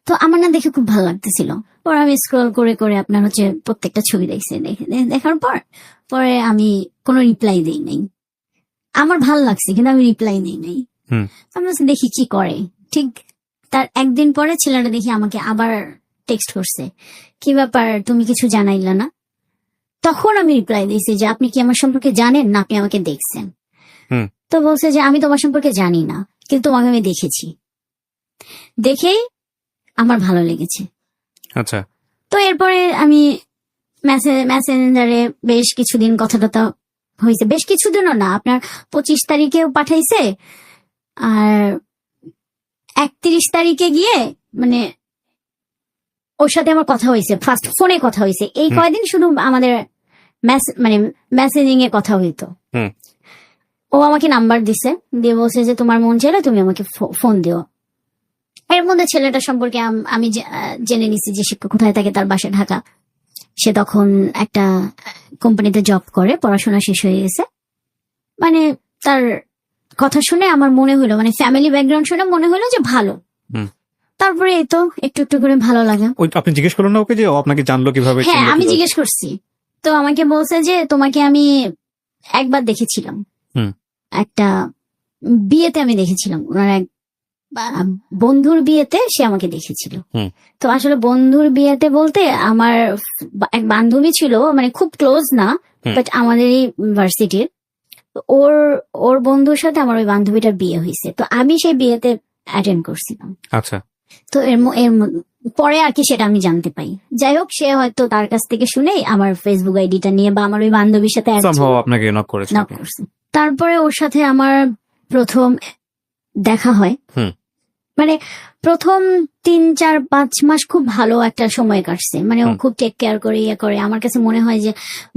তো আমার না দেখে খুব ভালো লাগতেছিল। পরে আমি স্ক্রল করে করে আপনার হচ্ছে প্রত্যেকটা ছবি দেখার পর পরে আমি কোনো রিপ্লাই দেই নাই। আমার ভালো লাগছে কিন্তু আমি রিপ্লাই দিই নাই। হুম। আমি বলছি দেখি কি করে। ঠিক তার একদিন পরে ছেলেটা দেখি আমাকে আবার টেক্সট করছে, কি ব্যাপার তুমি কিছু জানাইলা না? তখন আমি রিপ্লাই দিয়েছি যে আপনি কি আমার সম্পর্কে জানেন না আপনি আমাকে দেখছেন? হুম। তো বলছে যে আমি তোমার সম্পর্কে জানি না কিন্তু তোমাকে আমি দেখেছি, দেখেই আমার ভালো লেগেছে। আচ্ছা তো এরপরে আমি মেসেঞ্জারে বেশ কিছুদিন কথা টথা হয়েছে, বেশ কিছুদিনও না, আপনার 25 তারিখেও পাঠাইছে আর 31 তারিখে গিয়ে মানে ওর সাথে আমার কথা হয়েছে, ফার্স্ট ফোনে কথা হয়েছে। এই হুম। কয়দিন শুধু আমাদের মানে মেসেজিং এ কথা হইতো। হুম। ও আমাকে নাম্বার দিছে, দিয়ে বলছে যে তোমার মন চাইলে তুমি আমাকে ফোন দিও। এর মধ্যে ছেলেটা সম্পর্কে আমি জেনে নিছি যে সে কোথায় থাকে, তার বাসা ঢাকা। সে তখন একটা কোম্পানিতে জব করে, পড়াশোনা শেষ হয়ে গেছে। মানে তার কথা শুনে আমার মনে হলো, মানে ফ্যামিলি ব্যাকগ্রাউন্ড শুনে মনে হলো যে ভালো। হুম। তারপরে এই তো একটু একটু করে ভালো লাগা। ওই আপনি জিজ্ঞেস করলেন না ওকে যে ও আপনাকে জানলো কিভাবে? হ্যাঁ চিনলো আমি কিভাবে? জিজ্ঞেস করছি, তো আমাকে বলছে যে তোমাকে আমি একবার দেখেছিলাম, হুম। একটা বিয়েতে আমি দেখেছিলাম, ওনার এক বন্ধুর বিয়েতে সে আমাকে দেখেছিল। হুম। তো আসলে বন্ধুর বিয়েতে বলতে আমার এক বান্ধবী ছিল, মানে খুব ক্লোজ না, হুম। বাট আমাদেরই ভার্সিটির। ওর বন্ধুর সাথে আমার ওই বান্ধবীটার বিয়ে হয়েছে, তো আমি সেই বিয়েতে অ্যাটেন্ড করছিলাম। আচ্ছা তো পরে আর কি সেটা আমি জানতে পাই। যাই হোক, সে হয়তো তার কাছ থেকে শুনেই আমার ফেসবুক আইডিটা নিয়ে বা আমার ওই বান্ধবীর সাথে add সম্ভব ছিল, আপনাকে নক করেছে। knock করছে। তারপরে ওর সাথে আমার প্রথম দেখা হয়। হুম। মানে প্রথম 3-4-5 মাস খুব ভালো একটা সময় কাটছে, মানে ও হুম। খুব টেক কেয়ার করে ইয়ে করে। আমার কাছে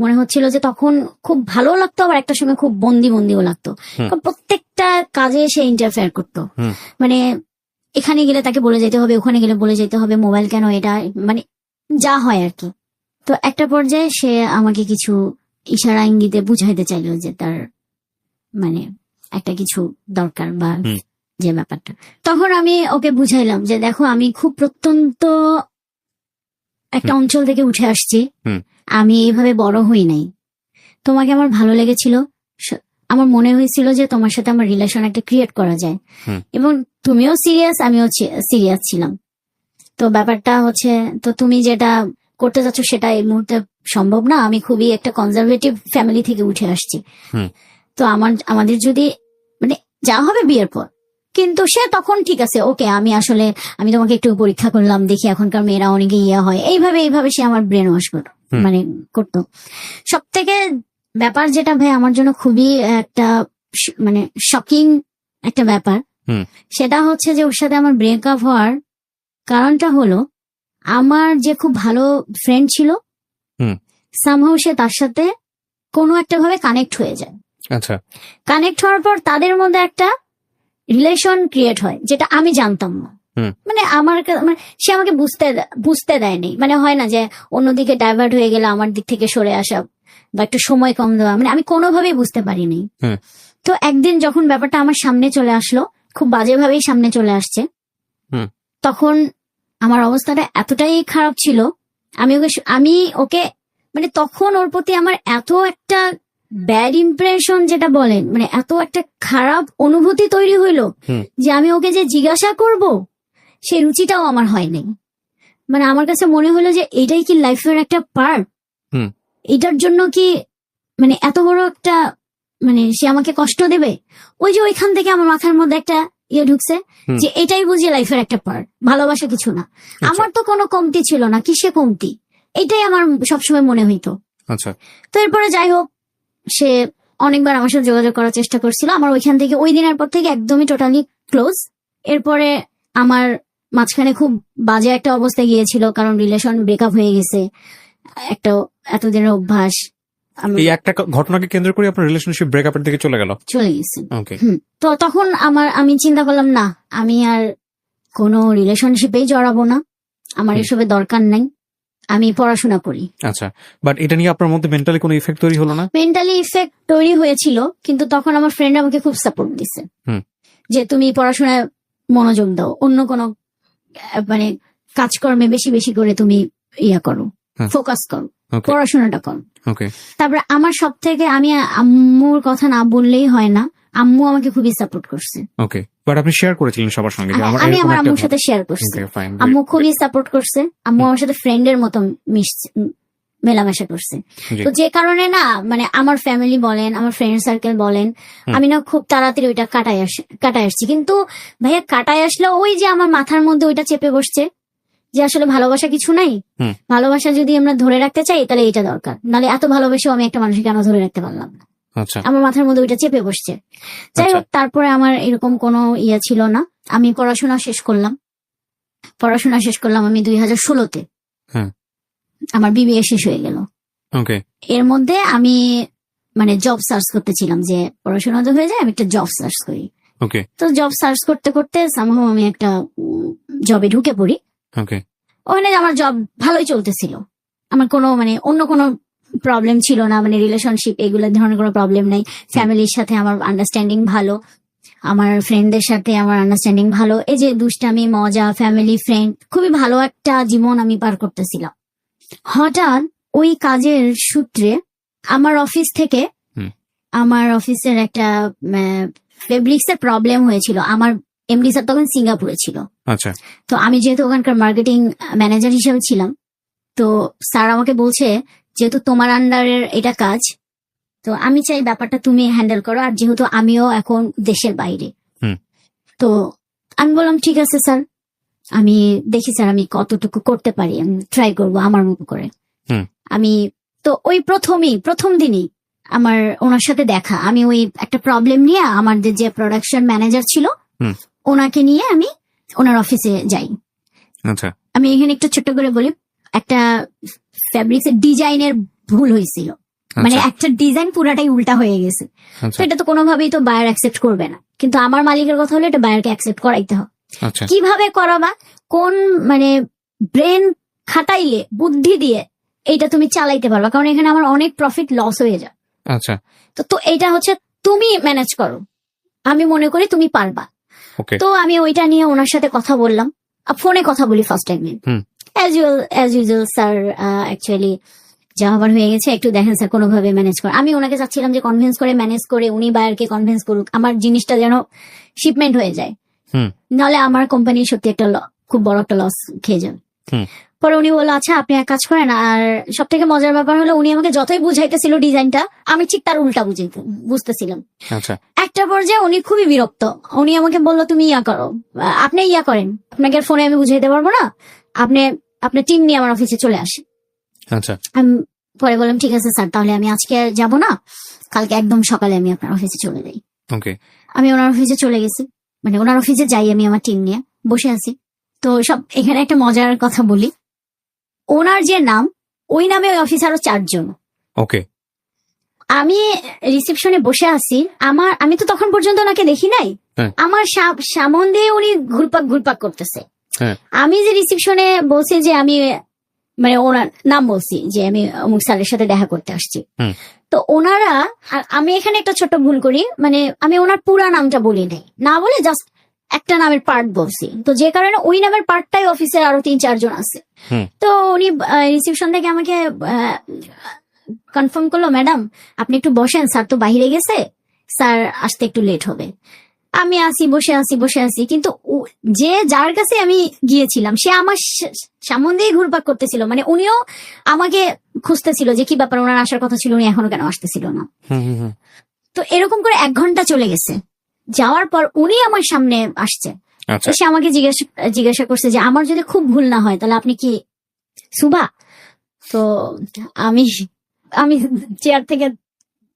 মনে হচ্ছিল যে তখন খুব ভালো লাগতো, আবার একটা সময় খুব বন্দিও লাগতো। হুম। কারণ প্রত্যেকটা কাজে সে ইন্টারফেয়ার করতো। হুম। মানে এখানে গেলে তাকে বলে যেতে হবে, ওখানে গেলে বলে যেতে হবে, মোবাইল কেন, এটা মানে যা হয় আর কি। তো একটা পর্যায়ে সে আমাকে কিছু ইশারা ইঙ্গিতে বুঝাইতে চাইলো যে তার মানে একটা কিছু দরকার বা হুম। যে ব্যাপারটা। তখন আমি ওকে বুঝাইলাম যে দেখো আমি খুব প্রত্যন্ত একটা অঞ্চল থেকে উঠে আসছি, হুম। আমি এইভাবে বড় হই নাই। তোমাকে আমার ভালো লেগেছিল, আমার মনে হয়েছিল যে তোমার সাথে আমার রিলেশন একটা ক্রিয়েট করা যায়, হুম। এবং তুমিও সিরিয়াস আমিও সিরিয়াস ছিলাম। তো ব্যাপারটা হচ্ছে, তো তুমি যেটা করতে চাচ্ছ সেটা এই মুহূর্তে সম্ভব না। আমি খুবই একটা কনজারভেটিভ ফ্যামিলি থেকে উঠে আসছি। হুম। তো আমাদের যদি মানে যা হবে বিয়ের পর। কিন্তু সে তখন ঠিক আছে, ওকে আমি তোমাকে একটু পরীক্ষা করলাম, দেখি এখনকার মেয়েরা অনেকে ইয়ে হয়, এইভাবে সে আমার ব্রেন ওয়াশ হুম। মানে করতো। সব থেকে ব্যাপার যেটা ভাই আমার জন্য খুবই একটা মানে শকিং একটা ব্যাপার, হুম। সেটা হচ্ছে যে ওর সাথে আমার ব্রেকআপ হওয়ার কারণটা হলো, আমার যে খুব ভালো ফ্রেন্ড ছিল, হুম। সামহাউ সে তার সাথে কোনো একটা ভাবে কানেক্ট হয়ে যায়। আচ্ছা কানেক্ট হওয়ার পর তাদের মধ্যে একটা রিলেশন ক্রিয়েট হয়, যেটা আমি জানতাম না। হুম। মানে মানে সে আমাকে বুঝতে দেয়নি। মানে হয় না যে অন্যদিকে ডাইভার্ট হয়ে গেলে আমার দিক থেকে সরে আসা বা একটু সময় কম দেওয়া, মানে আমি কোনোভাবেই বুঝতে পারিনি। হুম। তো একদিন যখন ব্যাপারটা আমার সামনে চলে আসলো, খুব বাজেভাবেই সামনে চলে আসছে, হুম। তখন আমার অবস্থাটা এতটাই খারাপ ছিল, আমি ওকে মানে তখন ওর প্রতি আমার এত একটা ব্যাড ইমপ্রেশন যেটা বলেন, মানে এত একটা খারাপ অনুভূতি তৈরি হইলো হুম। যে আমি ওকে যে জিজ্ঞাসা করব সেই রুচিটাও আমার হয়নি। মানে আমার কাছে মনে হলো যে এটাই কি লাইফের একটা পার্ট, হুম। এটার জন্য কি মানে এত বড় একটা মানে সে আমাকে কষ্ট দেবে। ওই যে ওইখান থেকে আমার মাথার মধ্যে একটা ইয়ে ঢুকছে হুম। যে এটাই বুঝি লাইফের একটা পার্ট, ভালোবাসা কিছু না। আমার তো কোনো কমতি ছিল না, কিসে কমতি, এটাই আমার সবসময় মনে হইতো। আচ্ছা তো এরপরে যাই হোক, সে অনেকবার আমার সাথে যোগাযোগ করার চেষ্টা করছিল। আমার ওইখান থেকে ওই দিনের পর থেকে একদমই টোটালি ক্লোজ। এরপরে আমার মাঝখানে খুব বাজে একটা অবস্থায় গিয়েছিল, কারণ রিলেশন ব্রেকআপ হয়ে গেছে, একটা এতদিনের অভ্যাস এই একটা ঘটনাকে কেন্দ্র করে আপনার রিলেশনশিপ ব্রেকআপের দিকে চলে গেল। চলে গেছে। ওকে। তো তখন আমি চিন্তা করলাম, না আমি আর কোনো রিলেশনশিপেই জড়াবো না, আমার এসবে দরকার নাই, আমি পড়াশোনা করি। আচ্ছা, বাট এটা নিয়ে আপনার মধ্যে মেন্টালি কোনো ইফেক্ট তৈরি হলো না? মেন্টালি ইফেক্ট তৈরি হয়েছিল, কিন্তু তখন আমার ফ্রেন্ড আমাকে খুব সাপোর্ট দিছে যে তুমি পড়াশোনায় মনোযোগ দাও, অন্য কোনো মানে কাজকর্মে বেশি বেশি করে তুমি ইয়া করো, ফোকাস করো, পড়াশোনাটা করো। তারপরে আমার সব থেকে, আমি আম্মুর কথা না বললেই হয় না, আম্মু আমাকে খুবই সাপোর্ট করছে। ওকে, বাট আপনি শেয়ার করেছিলেন সবার সঙ্গে? আমি আমার আম্মুর সাথে শেয়ার করছি, আম্মু খুবই সাপোর্ট করছে, আম্মু আমার সাথে ফ্রেন্ডের মতো মেলামেশা করছে। তো যে কারণে না, মানে আমার ফ্যামিলি বলেন, আমার ফ্রেন্ড সার্কেল বলেন, আমি না খুব তাড়াতাড়ি ওইটা কাটায় আসছি। কিন্তু ভাইয়া কাটায় আসলে ওই যে আমার মাথার মধ্যে ওইটা চেপে বসছে যে আসলে ভালোবাসা কিছু নাই, ভালোবাসা যদি আমরা ধরে রাখতে চাই তাহলে এটা দরকার, নাহলে এত ভালোবেসেও আমি একটা মানুষকে কেন ধরে রাখতে পারলাম না। আমার মাথার মধ্যে ওইটা চেপে বসছে। যাই হোক, তারপরে আমার এরকম কোনো ইয়ে ছিল না, আমি পড়াশোনা শেষ করলাম আমি 2016-তে। আমার বিবিএ শেষ হয়ে গেল। এর মধ্যে আমি মানে জব সার্চ করতেছিলাম, যে পড়াশোনা তো হয়ে যায়, আমি একটা জব সার্চ করি। তো জব সার্চ করতে করতে সামহাও আমি একটা জবে ঢুকে পড়ি। ওখানে আমার জব ভালোই চলতেছিল, আমার কোনো মানে অন্য কোনো প্রবলেম ছিল না, মানে রিলেশনশিপ এগুলো ধরনের কোনো প্রবলেম নাই। ফ্যামিলির সাথে আমার আন্ডারস্ট্যান্ডিং ভালো, আমার ফ্রেন্ডদের সাথে আমার আন্ডারস্ট্যান্ডিং ভালো, এই যে দুষ্টামি মজা, ফ্যামিলি ফ্রেন্ড, খুবই ভালো একটা জীবন আমি পার করতেছিলাম। হঠাৎ ওই কাজের সূত্রে আমার অফিস থেকে, আমার অফিসের একটা ফেব্রিক্স এর প্রবলেম হয়েছিল। আমার এমডি স্যার তখন সিঙ্গাপুরে ছিল। তো আমি যেহেতু ওখানকার মার্কেটিং ম্যানেজার হিসেবে ছিলাম, তো স্যার আমাকে বলছে যেহেতু তোমার আন্ডারের এটা কাজ, তো আমি চাই ব্যাপারটা তুমি হ্যান্ডেল করো, আর যেহেতু আমিও এখন দেশের বাইরে। তো আমি বললাম ঠিক আছে স্যার, আমি দেখি স্যার আমি কতটুকু করতে পারি, আমি ট্রাই করবো আমার মতো করে। আমি তো ওই প্রথম দিনই আমার ওনার সাথে দেখা, আমি ওই একটা প্রবলেম নিয়ে আমাদের যে প্রোডাকশন ম্যানেজার ছিল ওনাকে নিয়ে আমি ওনার অফিসে যাই। আমি এখানে একটু ছোট্ট করে বলি, একটা ফ্যাব্রিক্স এর ডিজাইনের ভুল হয়েছিল, মানে একটা ডিজাইন পুরাটাই উল্টা হয়ে গেছে। তো এটা তো কোনোভাবেই তো বায়ার অ্যাকসেপ্ট করবে না, কিন্তু আমার মালিকের কথা হলো এটা বায়ারকে অ্যাকসেপ্ট করাইতে হবে। কিভাবে করাবা, কোন মানে ব্রেন খাটাইলে, বুদ্ধি দিয়ে এইটা তুমি চালাইতে পারবা, কারণ এখানে আমার অনেক প্রফিট লস হয়ে যায়। তো এইটা হচ্ছে তুমি ম্যানেজ করো, আমি মনে করি তুমি পারবা। তো আমি ওইটা নিয়ে ওনার সাথে কথা বললাম, ফোনে কথা বলি first time. As usual sir actually যা হবার হয়ে গেছে, একটু দেখেন স্যার কোনোভাবে ম্যানেজ করে। আমি ওনাকে চাচ্ছিলাম যে কনভিন্স করে ম্যানেজ করে উনি বায়ারকে কনভিন্স করুক, আমার জিনিসটা যেন শিপমেন্ট হয়ে যায়, নাহলে আমার কোম্পানি সত্যি একটা খুব বড় একটা লস খেয়ে যাবে। পরে উনি বললো আচ্ছা আপনি এক কাজ করেন, আর সব থেকে মজার ব্যাপার হলো উনি আমাকে যতই বুঝাইতেছিল ডিজাইনটা, আমি ঠিক তার উল্টা বুঝতেছিলাম। একটা পর্যায়ে উনি খুবই বিরক্ত, উনি আমাকে বললো তুমি ইয়া করো, আপনি ইয়া করেন, আপনাকে ফোনে আমি বুঝাইতে পারবো না, আপনি আপনার টিম নিয়ে আমার অফিসে চলে আসেন। আমি পরে বললাম ঠিক আছে স্যার, তাহলে আমি আজকে যাব না, কালকে একদম সকালে আমি আপনার অফিসে চলে যাই। আমি ওনার অফিসে চলে গেছি, মানে ওনার অফিসে যাই, আমি আমার টিম নিয়ে বসে আছি। তো সব এখানে একটা মজার কথা বলি, ওনার যে নাম, ওই নামে ওই অফিসে আরো 4 জন। আমি রিসেপশনে বসে আছি, আমি তো তখন পর্যন্ত ওনাকে দেখি নাই, আমার সামন দিয়ে উনি ঘুরপাক করতেছে। আমি যে রিসেপশনে বলছি যে আমি মানে ওনার নাম বলছি যে আমি অমুক স্যারের সাথে দেখা করতে আসছি, তো ওনারা, আর আমি এখানে একটা ছোট্ট ভুল করি, মানে আমি ওনার পুরা নামটা বলি নাই, না বলে জাস্ট একটা নামের পার্ট বলছি, তো যে কারণে ওই নামের পার্টটাই অফিসের আরো 3-4 জন আছে। তো উনি রিসেপশন থেকে আমাকে কনফার্ম করলো, ম্যাডাম আপনি একটু বসেন, স্যার তো বাইরে গেছে, স্যার আসতে একটু লেট হবে। আমি বসে আছি, কিন্তু যে যার কাছে আমি গিয়েছিলাম সে আমার সামন দিয়ে ঘুরপাক করতেছিল, মানে উনিও আমাকে খুঁজতেছিল যে কি ব্যাপার, ওনার আসার কথা ছিল, উনি এখনো কেন আসতেছিল না। তো এরকম করে 1 ঘন্টা চলে গেছে, যাওয়ার পর উনি আমার সামনে আসছে, সে আমাকে জিজ্ঞাসা করছে যে আমার যদি খুব ভুল না হয় তাহলে আপনি কি সুভা? তো আমি চেয়ার থেকে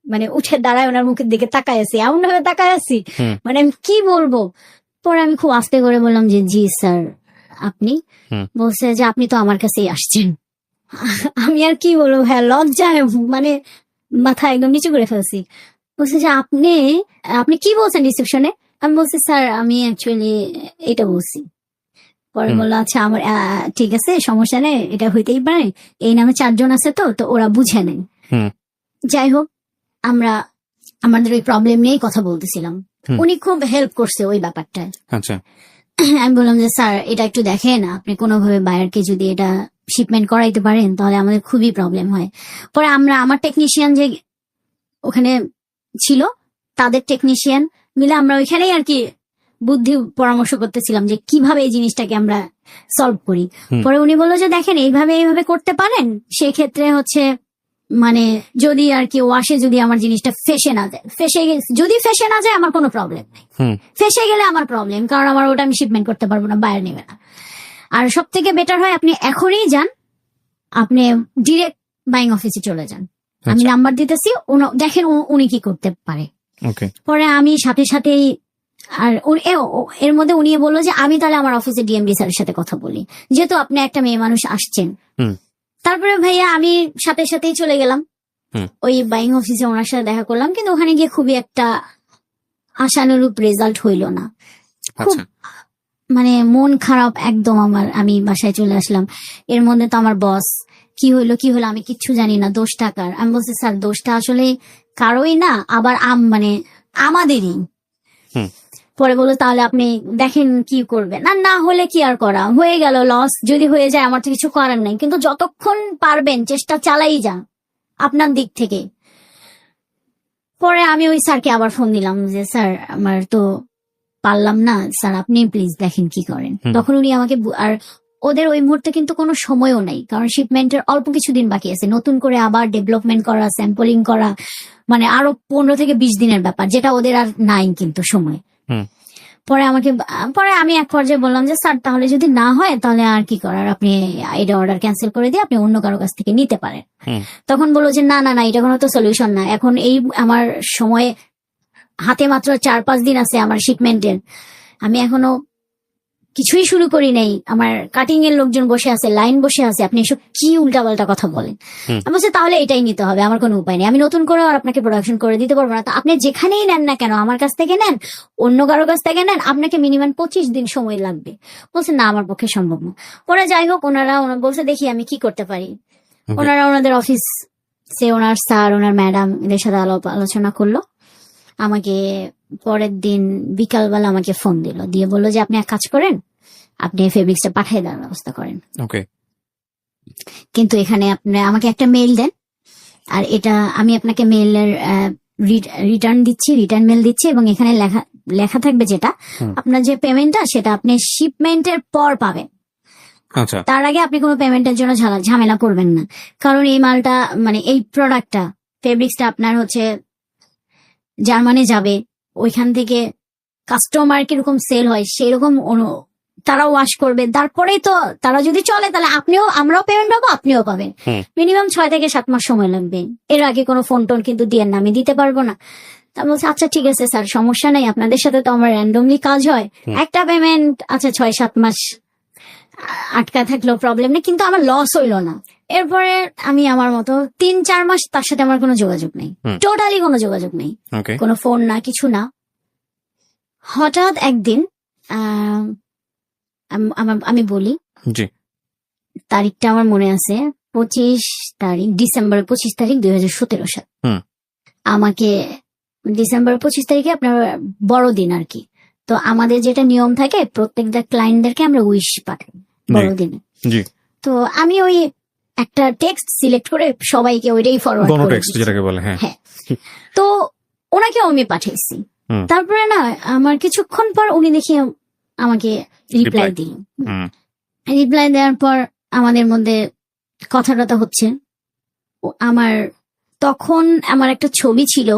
মানে উঠে দাঁড়ায় ওনার মুখের দিকে তাকায় আছি, এমন ভাবে তাকায় আছি, হুম। মানে আমি কি বলবো। পরে আমি খুব আস্তে করে বললাম যে জি স্যার আপনি। হুম। বলছে যে আপনি তো আমার কাছেই আসছেন। আমি আর কি বলবো হ্যাঁ, লজ্জায় মানে মাথা একদম নিচু করে ফেলছি। বলছে যে আপনি আপনি কি বলছেন রিসেপশনে? আমি বলছি স্যার আমি অ্যাকচুয়ালি এটা বলছি। পরে হুম। বললো আচ্ছা আমার ঠিক আছে সমস্যা নেই, এটা হইতেই পারে, এই নামে 4 জন আছে তো ওরা বুঝে নেই। হুম। যাই হোক আমরা আমাদের ওই প্রবলেম নিয়েই কথা বলতেছিলাম। হুম। উনি খুব হেল্প করছে ওই ব্যাপারটায়। আচ্ছা। আমি বললাম যে স্যার এটা একটু দেখেন, আপনি কোনোভাবে বায়ারকে যদি এটা শিপমেন্ট করাইতে পারেন তাহলে আমাদের খুবই প্রবলেম হয়। পরে আমার টেকনিশিয়ান যে ওখানে ছিল, তাদের টেকনিশিয়ান মিলে আমরা ওইখানেই আর কি বুদ্ধি পরামর্শ করতেছিলাম যে কিভাবে এই জিনিসটাকে আমরা সলভ করি। হুম। পরে উনি বললো যে দেখেন এইভাবে করতে পারেন, সেক্ষেত্রে হচ্ছে মানে যদি আর কি ওয়াশে যদি আমার জিনিসটা ফেসে না যায়, যদি ফেসে না যায় আমার কোনো প্রবলেম নেই, হুম। ফেসে গেলে আমার প্রবলেম, কারণ আমার ওটা আমি শিপমেন্ট করতে পারবো না, বায়ার নেবে না। আর সব থেকে বেটার হয় আপনি এখনই যান, আপনি ডিরেক্ট বাইং অফিসে চলে যান, আমি নাম্বার দিতেছি, দেখেন উনি কি করতে পারে। ওকে। পরে আমি সাথে সাথেই আর এর মধ্যে উনি বললো যে আমি তাহলে আমার অফিসে ডিএমডি স্যারের সাথে কথা বলি, যেহেতু আপনি একটা মেয়ে মানুষ আসছেন। হুম। তারপরে ভাইয়া আমি সাথে সাথেই চলে গেলাম হুম। ওই বাইং অফিসে, ওনার সাথে দেখা করলাম, কিন্তু ওখানে গিয়ে খুবই একটা আশানুরূপ রেজাল্ট হইল না। খুব আচ্ছা। মানে মন খারাপ একদম আমার। আমি বাসায় চলে আসলাম। এর মধ্যে তো আমার বস কি হইলো আমি কিচ্ছু জানি না, দোষটা কার? আমি বলছি স্যার দোষটা আসলে কারোই না, আবার মানে আমাদেরই। হুম। পরে বললো তাহলে আপনি দেখেন কি করবেন। না হলে কি আর করা, হয়ে গেল লস, যদি হয়ে যায় আমার তো কিছু করার নাই, কিন্তু যতক্ষণ পারবেন চেষ্টা চালাই যান আপনার দিক থেকে। পরে আমি ওই স্যারকে আবার ফোন দিলাম যে স্যার আমার তো পারলাম না, স্যার আপনি প্লিজ দেখেন কি করেন। হুম। তখন উনি আমাকে আর ওদের ওই মুহূর্তে কিন্তু কোনো সময়ও নেই, কারণ শিপমেন্টের অল্প কিছুদিন বাকি আছে, নতুন করে আবার ডেভেলপমেন্ট করা, স্যাম্পলিং করা, মানে আরো 15 থেকে 20 দিনের ব্যাপার, যেটা ওদের আর নাই কিন্তু সময়। হুম। পরে আমি এক পর্যায়ে বললাম যে স্যার তাহলে যদি না হয় তাহলে আর কি করার, আপনি এটা অর্ডার ক্যান্সেল করে দিয়ে আপনি অন্য কারো কাছ থেকে নিতে পারেন। হুম। তখন বললো যে না এটা কোনো তো সলিউশন না, এখন এই আমার সময় হাতে মাত্র 4-5 দিন আছে আমার শিপমেন্টের, আমি এখনো কিছুই শুরু করি নাই, আমার কাটিং এর লোকজন বসে আছে, লাইন বসে আছে, আপনি এসব কি উল্টাপাল্টা কথা বলেন। হুম। আমি বলছি তাহলে এটাই নিতে হবে, আমার কোনো উপায় নেই, আমি নতুন করে আর আপনাকে প্রোডাকশন করে দিতে পারবো না। তো আপনি যেখানেই নেন না কেন, আমার কাছ থেকে নেন, অন্য কারো কাছ থেকে নেন, আপনাকে মিনিমাম 25 দিন সময় লাগবে। বলছে না আমার পক্ষে সম্ভব না। পরে যাই হোক ওনারা বলছে দেখি আমি কি করতে পারি। Okay. ওনারা ওনাদের অফিস সে ওনার স্যার ওনার ম্যাডাম এদের সাথে আলোচনা করলো। আমাকে পরের দিন বিকালবেলা আমাকে ফোন দিয়ে বললো যে আপনি এক কাজ করেন, আপনি ফেব্রিক্সটা পাঠিয়ে দেওয়ার ব্যবস্থা করেন, ওকে। কিন্তু এখানে আপনি আমাকে একটা মেইল দেন, আর এটা আমি আপনাকে মেইলের রিটার্ন মেইল দিচ্ছি, এবং এখানে লেখা থাকবে যেটা হুম। আপনার যে পেমেন্টটা সেটা আপনি শিপমেন্টের পর পাবেন, আচ্ছা। তার আগে আপনি কোনো পেমেন্টের জন্য ঝামেলা করবেন না, কারণ এই মালটা মানে এই প্রোডাক্টটা ফেব্রিক্সটা আপনার হচ্ছে জার্মানি যাবে, ওইখান থেকে কাস্টমার কিরকম সেল হয় সেরকম তারা ওয়াশ করবে, তারপরেই তো তারা যদি চলে তাহলে আমরাও পেমেন্ট পাবো, আপনিও পাবেন। হুম। মিনিমাম 6 থেকে 7 মাস সময় লাগবে, এর আগে কোনো ফোন টোন কিন্তু দিয়ে না, আমি দিতে পারবো না। তা বলছে আচ্ছা ঠিক আছে স্যার সমস্যা নাই, আপনাদের সাথে তো আমার র্যান্ডমলি কাজ হয়, একটা পেমেন্ট আচ্ছা 6-7 মাস আটকা থাকলেও প্রবলেম নেই, কিন্তু আমার লস হইলো না। এরপরে আমি আমার মতো 3-4 মাস তার সাথে আমার কোনো যোগাযোগ নেই, টোটালি কোনো যোগাযোগ নেই, ওকে। কোনো ফোন না কিছু না। হঠাৎ একদিন আমি বলি জি। তারিখটা আমার মনে আছে, 25 তারিখ ডিসেম্বরের 25 তারিখ 2017 সাল। হুম। আমাকে ডিসেম্বর 25 তারিখে আপনার বড়দিন আর কি, তো আমাদের যেটা নিয়ম থাকে প্রত্যেকটা ক্লায়েন্টদেরকে আমরা উইশ পাঠাই বড়দিনে। জি। তো আমি ওই একটা টেক্সট সিলেক্ট করে সবাইকে ওইটাই ফরওয়ার্ড করে গণটেক্সট যেটাকে বলে। হ্যাঁ। হ্যাঁ, তো ওনাকেও আমি পাঠাইছি। হুম। তারপরে না আমার কিছুক্ষণ পর উনি দেখি আমাকে রিপ্লাই Reply. দিল। হুম। রিপ্লাই দেওয়ার পর আমাদের মধ্যে কথা টথা হচ্ছে। তখন আমার একটা ছবি ছিল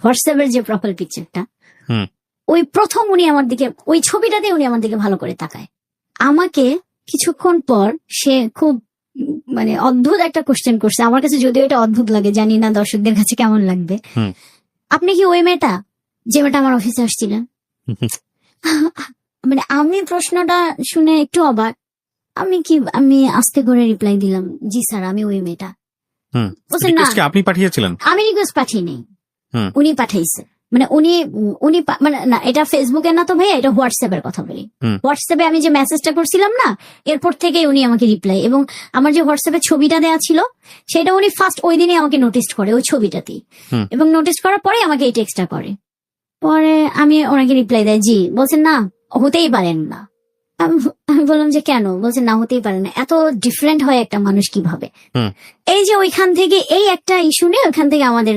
হোয়াটসঅ্যাপের যে প্রোফাইল পিকচারটা, হুম। ওই প্রথম উনি আমার দিকে, ওই ছবিটাতে উনি আমার দিকে ভালো করে তাকায়। আমাকে কিছুক্ষণ পর সে খুব মানে অদ্ভুত একটা কোশ্চেন করছে, আমার কাছে যদিও এটা অদ্ভুত লাগে, জানি না দর্শকদের কাছে কেমন লাগবে। হুম। আপনি কি ওই মেয়েটা যে মেয়েটা আমার অফিসে আসছিলেন? মানে আমি প্রশ্নটা শুনে একটু অবাক। আমি আস্তে করে রিপ্লাই দিলাম, জি স্যার আমি ওই মেয়েটা। হুম। বলছেন না, রিকোয়েস্ট কি আপনি পাঠিয়েছিলেন? আমি রিকোয়েস্ট পাঠিয়ে হুম। উনি পাঠাইছে। মানে উনি মানে না, এটা ফেসবুকে না তো ভাইয়া, এটা হোয়াটসঅ্যাপের কথা বলি। হুম। হোয়াটসঅ্যাপে আমি যে মেসেজটা করছিলাম না, এরপর থেকে উনি আমাকে রিপ্লাই, এবং আমার যে হোয়াটসঅ্যাপে ছবিটা দেওয়া ছিল সেটা উনি ফার্স্ট ওই দিনই আমাকে নোটিস করে ওই ছবিটাতেই, হুম। এবং নোটিস করার পরে আমাকে এই টেক্সটটা করে। পরে আমি ওনাকে রিপ্লাই দেয় জি, বলছেন না হতেই পারেন না। আমি বললাম যে কেন? বলছেন না হতেই পারে না, এত ডিফারেন্ট হয় একটা মানুষ কিভাবে। হুম। এই যে ওইখান থেকে এই একটা ইস্যু নিয়ে ওইখান থেকে আমাদের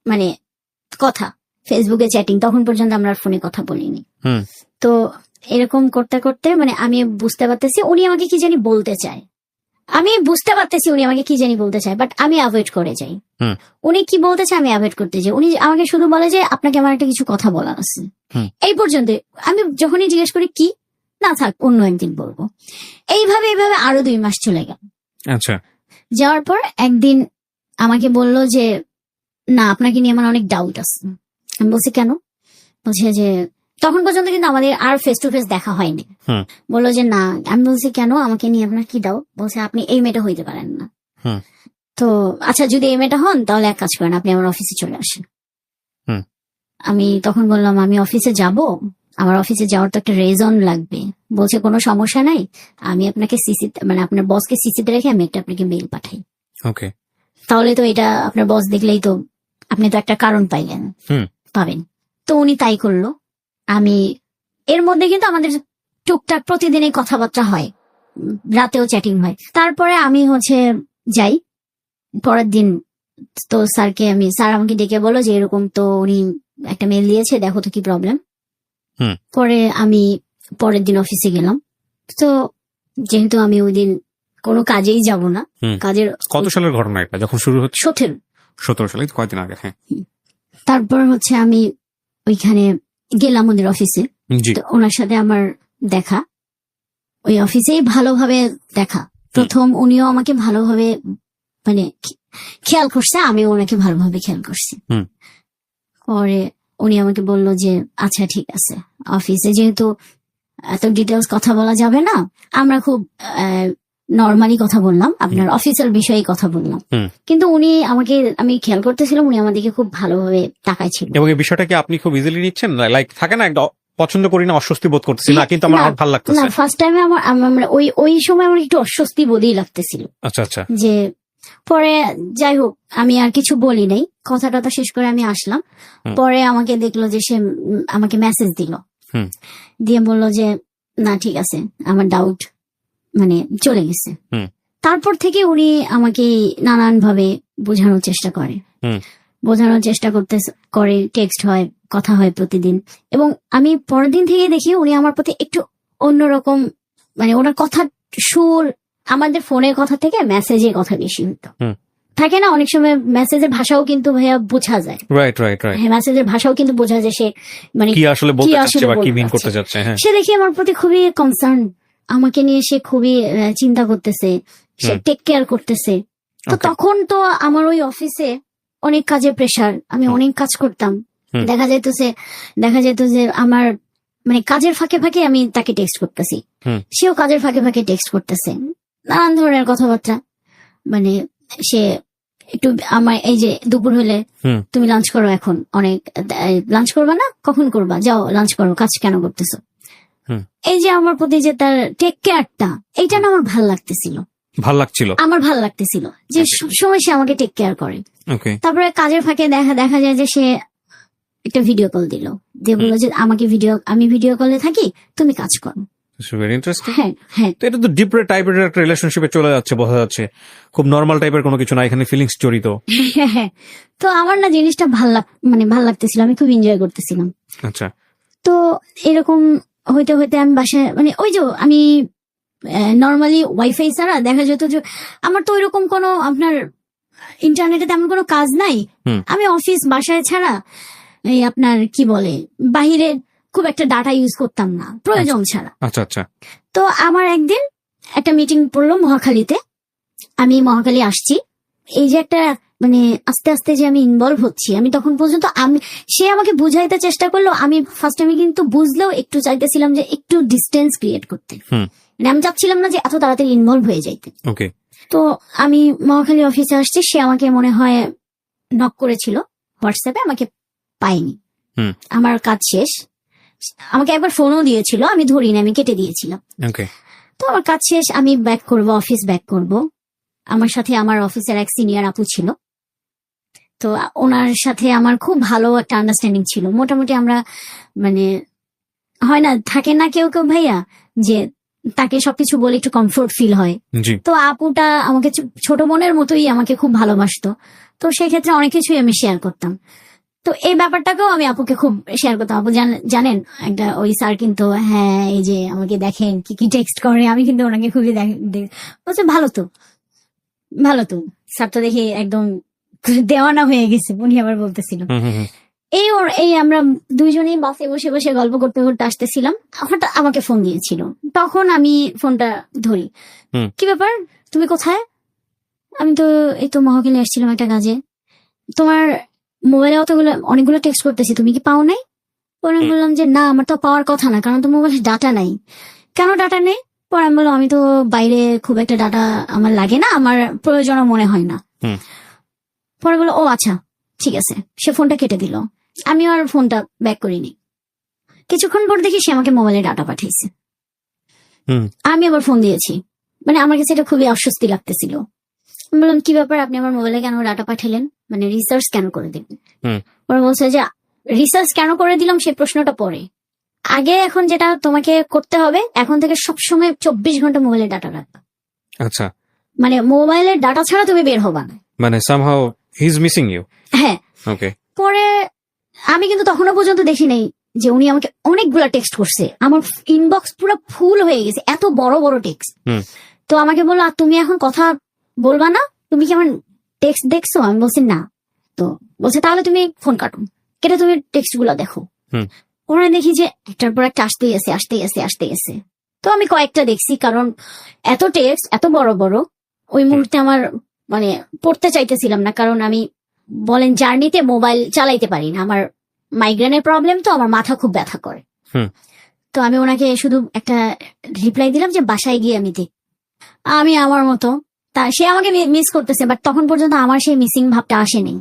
মানে কথা, ফেসবুকে চ্যাটিং, তখন পর্যন্ত আমরা ফোনে কথা বলিনি। হুম। তো এরকম করতে করতে মানে আমি বুঝতে পারতেছি উনি আমাকে কি জানি বলতে চায়, বাট আমি অ্যাভয়েড করে যাই। হুম। উনি কি বলতে চায় আমি অ্যাভয়েড করতে যাই। উনি আমাকে শুধু বলে যে আপনাকে আমার একটা কিছু কথা বলার আছে, হুম। এই পর্যন্ত। আমি যখনই জিজ্ঞেস করি কি, না থাক অন্য একদিন বলবো। এইভাবে আরো 2 মাস চলে গেল। আচ্ছা। যাওয়ার পর একদিন আমাকে বলল যে না আপনাকে নিয়ে আমার অনেক ডাউট আছে। আমি বলছি কেন? বলছে যে তখন পর্যন্ত কিন্তু আমাদের আর ফেস টু ফেস দেখা হয়নি। হুম। বললো যে না। আমি বলছি কেন, আমাকে নিয়ে আপনার কি ডাউট? বলছে আপনি এই মেয়েটা হইতে পারেন না। হুম। তো আচ্ছা যদি এই মেয়েটা হন তাহলে এক কাজ করেন, আপনি আমার অফিসে চলে আসেন। হুম। আমি তখন বললাম আমি অফিসে যাব, আমার অফিসে যাওয়ার তো একটা রিজন লাগবে। বলছে কোনো সমস্যা নাই, আমি আপনাকে মানে আপনার বসকে সিসিতে রেখে আমি একটা আপনাকে মেইল পাঠাই। ওকে। তাহলে তো এটা আপনার বস দেখলেই তো আপনি তো একটা কারণ পাইলেন, পাবেন। তো উনি তাই করলো। আমি এর মধ্যে কিন্তু আমাদের টুকটাক প্রতিদিনই কথাবার্তা হয়, রাতেও চ্যাটিং হয়। তারপরে আমি যাই পরের দিন, তো স্যার আমাকে ডেকে বলো যে এরকম তো উনি একটা মেল দিয়েছে, দেখো তো কি প্রবলেম। পরে আমি পরের দিন অফিসে গেলাম। তো যেহেতু আমি ওই দিন কোনো কাজেই যাব না, কাজের কত সালের ঘটনা এটা যখন শুরু হচ্ছে? 17 সালে, কয়েকদিন আগে। হ্যাঁ। তারপর আমি ওইখানে গেলাম ওদের অফিসে। জি। তো ওনার সাথে আমার দেখা, ওই অফিসেই ভালোভাবে দেখা। প্রথম উনিও আমাকে ভালোভাবে মানে খেয়াল করছে, আমিও ওনাকে ভালোভাবে খেয়াল করছি। পরে উনি আমাকে বলল যে আচ্ছা ঠিক আছে, অফিসে যেহেতু এত ডিটেলস কথা বলা যাবে না, আমরা খুব নর্মালি কথা বললাম, আপনার অফিসের বিষয়ে কথা বললাম। কিন্তু উনি আমি খেয়াল করতেছিলাম উনি আমাদেরকে খুব ভালোভাবে তাকাইছিল। এবং এই বিষয়টাকে আপনি খুব ইজিলি নিচ্ছেন, লাইক থাকে না একটা পছন্দ করি না, অস্বস্তি বোধ করতেছি না, কিন্তু আমার ভালো লাগতেছে না। ফার্স্ট টাইমে আমার ওই সময় আমার একটু অস্বস্তি বোধই লাগতেছিল। আচ্ছা আচ্ছা। যে পরে যাই হোক আমি আর কিছু বলি নাই, কথাটা শেষ করে আমি আসলাম। পরে আমাকে দেখলো যে সে আমাকে মেসেজ দিল, দিয়ে বললো যে না ঠিক আছে, আমার ডাউট মানে চলে গেছে। তারপর থেকে উনি আমাকে নানান ভাবে বোঝানোর চেষ্টা করে, টেক্সট হয়, কথা হয় প্রতিদিন। এবং আমি পরের দিন থেকে দেখি উনি আমার প্রতি একটু অন্যরকম, মানে ওনার কথার সুর আমাদের ফোনের কথা থেকে মেসেজের কথা বেশি হতো। থাকে না অনেক সময় মেসেজের ভাষাও কিন্তু ভাইয়া বোঝা যায়। রাইট। হ্যাঁ, মেসেজের ভাষাও কিন্তু বোঝা যায় সে মানে কি আসলে বলতে চাচ্ছে বা কি মিন করতে যাচ্ছে। হ্যাঁ, সে দেখি আমার প্রতি খুবই কনসার্ন, আমাকে নিয়ে সে খুবই চিন্তা করতেছে, সে টেক কেয়ার করতেছে। তো তখন তো আমার ওই অফিসে অনেক কাজের প্রেসার, আমি অনেক কাজ করতাম। দেখা যেত যে আমার মানে কাজের ফাঁকে ফাঁকে আমি তাকে টেক্সট করতেছি, সেও কাজের ফাঁকে ফাঁকে টেক্সট করতেছে, নানান ধরনের কথাবার্তা। মানে সে একটু আমার এই যে দুপুর হলে তুমি লাঞ্চ করো, এখন অনেক লাঞ্চ করবা না, কখন করবা, যাও লাঞ্চ করো, কাজ কেন করতেছো। এই যে আমার প্রতি যে তার টেক কেয়ারটা, এইটা না আমার ভাল লাগতেছিল, যে সবসময় সে আমাকে টেক কেয়ার করে। তারপরে কাজের ফাঁকে দেখা যায় যে সে একটা ভিডিও কল দিল, দিয়ে বললো যে আমি ভিডিও কলে থাকি, তুমি কাজ করো। Very interesting. হ্যাঁ, তো এটা তো ডিপ টাইপের একটা রিলেশনশিপে চলে যাচ্ছে, বোঝা যাচ্ছে খুব নর্মাল টাইপের কোনো কিছু না, এখানে ফিলিংস জড়িত। হ্যাঁ। তো আমার না জিনিসটা ভাল লাগতেছিল, আমি খুব এনজয় করতেছিলাম। আচ্ছা। তো এরকম হইতে হইতে আমি বাসায় মানে ওই যে আমি নর্মালি ওয়াইফাই ছাড়া দেখা যেত যে আমার তো ওইরকম কোনো আপনার ইন্টারনেটে তেমন কোনো কাজ নাই। আমি অফিস বাসায় ছাড়া এই আপনার কি বলে বাহিরে খুব একটা ডাটা ইউজ করতাম না প্রয়োজন ছাড়া। আচ্ছা আচ্ছা। তো আমার একদিন একটা মিটিং পড়লো মহাখালীতে, আমি মহাখালী আসছি, এই যে একটা মানে আস্তে আস্তে যে আমি ইনভলভ হচ্ছি, আমি তখন পর্যন্ত সে আমাকে বুঝাইতে চেষ্টা করলো, আমি ফার্স্ট আমি কিন্তু বুঝলেও একটু চাইতেছিলাম যে একটু ডিস্টেন্স ক্রিয়েট করতে। মানে আমি চাচ্ছিলাম না যে এত তাড়াতাড়ি ইনভলভ হয়ে যাইতে। ওকে। তো আমি মহাখালী অফিসে আসছি, সে আমাকে মনে হয় নক করেছিল হোয়াটসঅ্যাপে, আমাকে পাইনি। আমার কাজ শেষ, আমাকে একবার ফোনও দিয়েছিল, আমি ধরিনি, আমি কেটে দিয়েছিলাম। ওকে। তো আমার কাজ শেষ, আমি ব্যাক করব, অফিস ব্যাক করব। আমার সাথে আমার অফিসের এক সিনিয়র আপু ছিল, তো ওনার সাথে আমার খুব ভালো একটা আন্ডারস্ট্যান্ডিং ছিল। মোটামুটি আমরা মানে হয় না, থাকে না কেউ কেউ ভাইয়া যে তাকে সবকিছু বলে একটু কমফোর্ট ফিল হয়। জি। তো আপুটা আমাকে ছোট বোনের মতোই আমাকে খুব ভালোবাসতো, তো সেই ক্ষেত্রে অনেক কিছুই আমি শেয়ার করতাম। তো এই ব্যাপারটাকেও আমি আপুকে খুব শেয়ার করতাম। আপু জানেন একটা ওই স্যার কিন্তু, হ্যাঁ এই যে আমাকে দেখেন কি কি টেক্সট করে, আমি কিন্তু ওনাকে খুবই বলছে ভালো তো, ভালো তো, স্যার তো দেখি একদম দেওয়ানা হয়ে গেছে, উনি আবার বলতেছিল। এই আমরা দুইজনেই বাসে বসে বসে গল্প করতে করতে আসতেছিলাম, হঠাৎ আমাকে ফোন দিয়েছিল। তখন আমি ফোনটা ধরি, কি ব্যাপার, তুমি কোথায়? আমি তো এই তো মহাখালী আসছিলাম একটা কাজে, তোমার মোবাইলে অনেকগুলো টেক্সট করতেছি, তুমি কি পাও নাই? পরে আমি বললাম যে না, আমার তো পাওয়ার কথা না, কারণ তো মোবাইলে ডাটা নাই। কেন ডাটা নেই? পরে আমি বললাম আমি তো বাইরে খুব একটা ডাটা আমার লাগে না, আমার প্রয়োজনও মনে হয় না। পরে বললো ও আচ্ছা ঠিক আছে, সে ফোনটা কেটে দিল। আমি আর ফোনটা ব্যাক করিনি। কিছুক্ষণ পর দেখি সে আমাকে মোবাইলে ডাটা পাঠিয়েছে। আমি আবার ফোন দিয়েছি, মানে আমার কাছে এটা খুবই অস্বস্তি লাগতেছিল। আমি বললাম কি ব্যাপার, আপনি আমার মোবাইলে কেন ডাটা পাঠালেন, মানে রিসার্চ কেন করে দিলেন? ওরা বলছে যে রিসার্চ কেন করে দিলাম সেই প্রশ্নটা পরে, আগে এখন যেটা তোমাকে করতে হবে, এখন থেকে সবসময় 24 ঘন্টা মোবাইলে ডাটা রাখবা। আচ্ছা, মানে মোবাইলের ডাটা ছাড়া তুমি বের হবা না, মানে somehow he is missing you. হ্যাঁ। ওকে। পরে আমি কিন্তু তখনও পর্যন্ত দেখি নাই যে উনি আমাকে অনেকগুলা টেক্সট করছে, আমার ইনবক্স পুরো ফুল হয়ে গেছে, এত বড় বড় টেক্সট। তো আমাকে বললো আর তুমি এখন কথা বলবা না, তুমি কি আমার টেক্সট দেখছো? আমি বলছি না। তো বলছে তাহলে তুমি ফোন কাটো, কেটে তুমি টেক্সট গুলা দেখো। ওরা দেখি যে একটার পর একটা আসতেই আছে। তো আমি কয়েকটা দেখছি, কারণ এত টেক্সট এত বড় বড় ওই মুহূর্তে আমার মানে পড়তে চাইতেছিলাম না, কারণ আমি বলেন জার্নিতে মোবাইল চালাইতে পারি না, আমার মাইগ্রেনের প্রবলেম, তো আমার মাথা খুব ব্যথা করে। তো আমি ওনাকে শুধু একটা রিপ্লাই দিলাম যে বাসায় গিয়ে আমি আমার মতো, তা সে আমাকে মিস করতেছে, বাট তখন পর্যন্ত আমার সেই মিসিং ভাবটা আসেনি।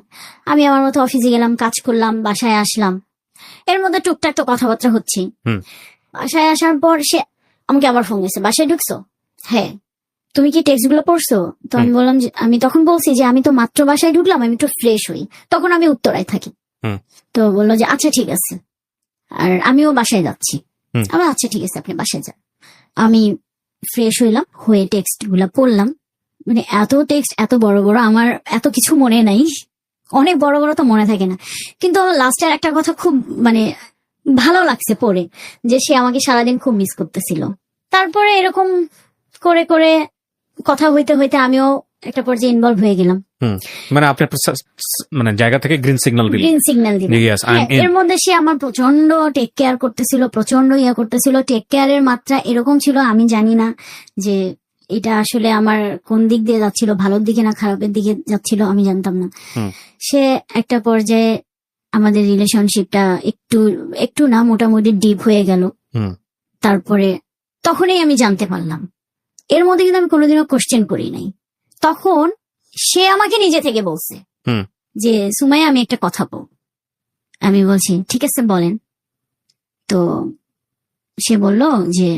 আমি আমার মতো অফিসে গেলাম, কাজ করলাম, বাসায় আসলাম, এর মধ্যে টুকটাক তো কথাবার্তা হচ্ছে। বাসায় আসার পর সে আমাকে আবার ফোন দিয়েছে, বাসায় ঢুকছো? হ্যাঁ। তুমি কি টেক্সট গুলো পড়ছো? তো আমি বললাম যে আমি তখন বলছি যে আমি তো মাত্র বাসায় ঢুকলাম, আমি একটু ফ্রেশ হই, তখন আমি উত্তরায় থাকি। তো বললো যে আচ্ছা ঠিক আছে, আর আমিও বাসায় যাচ্ছি। আমার আচ্ছা ঠিক আছে, আপনি বাসায় যান। আমি ফ্রেশ হইলাম, হয়ে টেক্সট গুলা পড়লাম, মানে এত টেক্সট এত বড় বড়, আমার এত কিছু মনে নাই, অনেক বড় বড় তো মনে থাকে না, কিন্তু আমার লাস্টের একটা কথা খুব মানে ভালো লাগছে পড়ে, যে সে আমাকে সারাদিন খুব মিস করতেছিল। তারপরে এরকম করে করে কথা হইতে হইতে আমিও একটা পর্যায়ে ইনভলভ হয়ে গেলাম। মানে আপনি মানে জায়গা থেকে গ্রিন সিগন্যাল দিলেন। এর মধ্যে সে আমার প্রচন্ড টেক কেয়ার করতেছিল, প্রচন্ড করতেছিল। টেক কেয়ারের মাত্রা এরকম ছিল, আমি জানি না যে এটা আসলে আমার কোন দিক দিয়ে যাচ্ছিল, ভালোর দিকে না খারাপের দিকে যাচ্ছিল, আমি জানতাম না। সে একটা পর্যায়ে আমাদের রিলেশনশিপটা একটু না মোটামুটি ডিপ হয়ে গেল। তারপরে তখনই আমি জানতে পারলাম, এর মধ্যে কিন্তু আমি কোনোদিনও কোশ্চেন করি নাই। তখন সে আমাকে নিজে থেকে বলছে যে সুমাইয়া আমি একটা কথা বল। আমি বলছি ঠিক আছে বলেন। তো সে বলল যে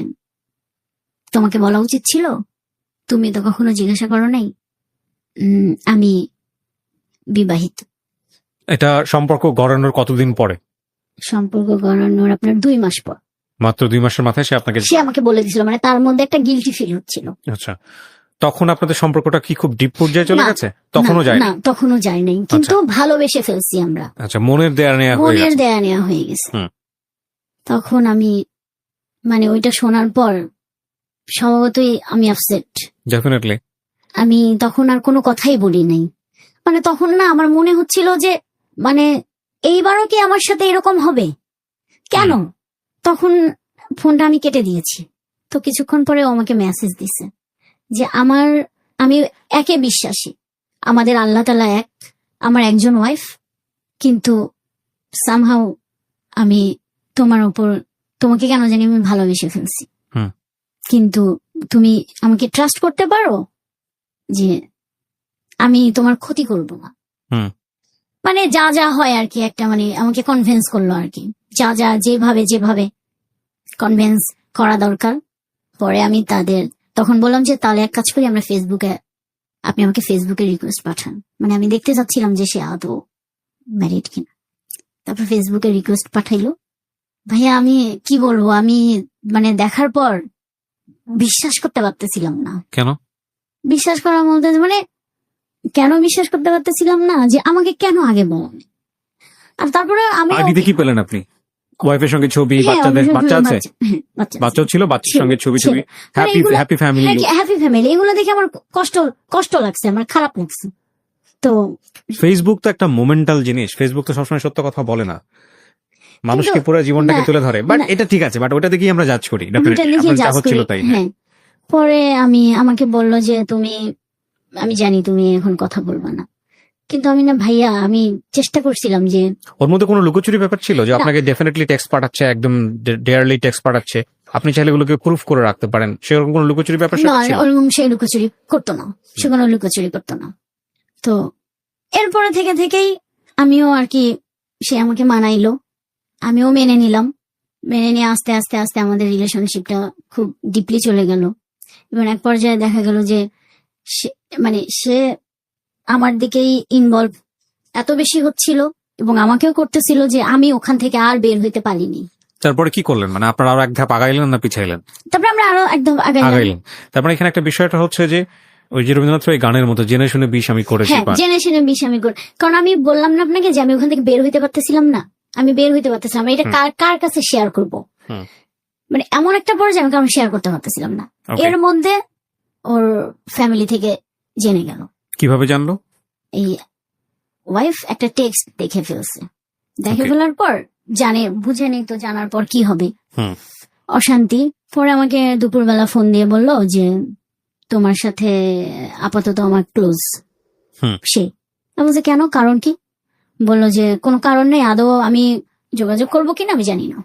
তোমাকে বলা উচিত ছিল, তুমি তো কখনো জিজ্ঞাসা করো নাই আমি বিবাহিত। এটা সম্পর্ক গড়ানোর কতদিন পরে? সম্পর্ক গড়ানোর আপনার 2 মাস পর। মাত্র 2 মাসের মাথায় সে আমাকে বলে দিয়েছিল, মানে তার মধ্যে একটা গিল্টি ফিল হচ্ছিল। আচ্ছা, তখন আপনাদের সম্পর্কটা কি খুব ডিপ পর্যায়ে চলে গেছে? তখনও যায় না? তখনও যায় নাই, কিন্তু ভালোবেসে ফেলছি আমরা। আচ্ছা, মনের দেয়া নেয়া হয়ে গেছে। তখন আমি মানে ওইটা শোনার পর স্বভাবতই আমি আপসেট। ডেফিনেটলি। আমি তখন আর কোনো কথাই বলি নাই, মানে তখন না আমার মনে হচ্ছিল যে মানে এইবারও কি আমার সাথে এরকম হবে, কেন? তখন ফোনটা আমি কেটে দিয়েছি। তো কিছুক্ষণ পরে ও আমাকে মেসেজ দিছে যে আমার আমি একে বিশ্বাসী, আমাদের আল্লাহ তাআলা এক, আমার একজন ওয়াইফ, কিন্তু সামহাউ আমি তোমার উপর, তোমাকে কেন জানি আমি ভালোবেসে ফেলছি। হুম। কিন্তু তুমি আমাকে ট্রাস্ট করতে পারো যে আমি তোমার ক্ষতি করব না। হুম। মানে যা যা হয় আর কি, একটা মানে আমাকে কনভিন্স করলো আর কি, যা যা যেভাবে কনভিন্স করা দরকার। পরে আমি তাদের তখন বললাম যে তাহলে এক কাজ করি, আমরা ফেসবুকে, আপনি আমাকে ফেসবুকে রিকোয়েস্ট পাঠান, মানে আমি দেখতে চাচ্ছিলাম যে সে আদৌ ম্যারিড কিনা। তারপর ফেসবুকে রিকোয়েস্ট পাঠাইলো। ভাইয়া আমি কি বলবো, আমি মানে দেখার পর বিশ্বাস করতে পারতেছিলাম না। কেন? বিশ্বাস করার মধ্যে মানে কেন বিশ্বাস করতে পারতেছিলাম না যে আমাকে কেন আগে বলেন। আর তারপরে আমি আইডিতে কি পেলেন আপনি? ওয়াইফের সঙ্গে ছবি, হ্যাঁ, বাচ্চাদের, অবশ্যই বাচ্চা আছে, বাচ্চা বাচ্চাও ছিল, বাচ্চার ছিল, সঙ্গে ছবি ছিল। হ্যাপি এগুলো- হ্যাপি ফ্যামিলি। হ্যাপি ফ্যামিলি, এগুলো দেখে আমার কষ্ট লাগছে, আমার খারাপ লাগছে। তো ফেসবুক তো একটা মোমেন্টাল জিনিস, ফেসবুক তো সবসময় সত্য কথা বলে না, মানুষকে পুরো জীবনটাকে না, তুলে ধরে। বাট না। এটা ঠিক আছে, বাট ওটা দেখেই আমরা জাজ করি, ওটা দেখে ডেফিনেটলি যা জাজ হচ্ছিল করি, তাই। হ্যাঁ। পরে আমাকে বললো যে তুমি, আমি জানি তুমি এখন কথা বলবা না, কিন্তু আমি না ভাইয়া, আমি চেষ্টা করছিলাম যে ওর মধ্যে কোনো লুকোচুরি ব্যাপার ছিল যে না। আপনাকে ডেফিনেটলি টেক্সট পাঠাচ্ছে, একদম ডেয়ারলি টেক্সট পাঠাচ্ছে, আপনি চাইলে এগুলোকে প্রুফ করে রাখতে পারেন, সেরকম কোনো লুকোচুরি ব্যাপার না, ছিল? ওরকম সে লুকোচুরি করতো না, সে কোনো লুকোচুরি করতো না। তো এরপরে থেকেই আমিও আর কি, সে আমাকে মানাইলো, আমিও মেনে নিলাম। মেনে নিয়ে আস্তে আস্তে আস্তে আমাদের রিলেশনশিপটা খুব ডিপলি চলে গেল। এবং এক পর্যায়ে দেখা গেল যে সে আমার দিকেই ইনভলভ এত বেশি হচ্ছিল এবং আমাকেও করতেছিল যে আমি ওখান থেকে আর বের হইতে পারিনি। তারপরে কি করলেন, মানে আপনার আরো এক ধাপ আগাইলেন না পিছাইলেন? তারপরে আমরা আরো একদম আগাইলেন। তারপরে এখানে একটা বিষয়টা হচ্ছে যে ওই যে রবীন্দ্রনাথের ওই গানের মতো জেনে শুনে বিষ আমি করেছি হ্যাঁ, পান। জেনে শুনে বেশি আমি করি, কারণ আমি বললাম না আপনাকে যে আমি ওখান থেকে বের হইতে পারতেছিলাম না, আমি বের হইতে পারতেছিলাম না, এটা কার কাছে শেয়ার করব। হুম। মানে এমন একটা পর্যায়ে আমি শেয়ার করতে পারতেছিলাম না। Okay. এর মধ্যে ওর ফ্যামিলি থেকে জেনে গেল। কিভাবে জানলো? এই ওয়াইফ একটা টেক্সট দেখে ফেলছে, দেখে Okay. ফেলার পর বুঝে নেই তো, জানার পর কি হবে, হুম। অশান্তি। পরে আমাকে দুপুরবেলা ফোন দিয়ে বলল যে তোমার সাথে আপাতত আমার ক্লোজ। হুম। সে আমি বলছি কেন, কারণ কি? বললো যে কোনো কারণ নেই, আদৌ আমি যোগাযোগ করবো কিনা আমি জানি না।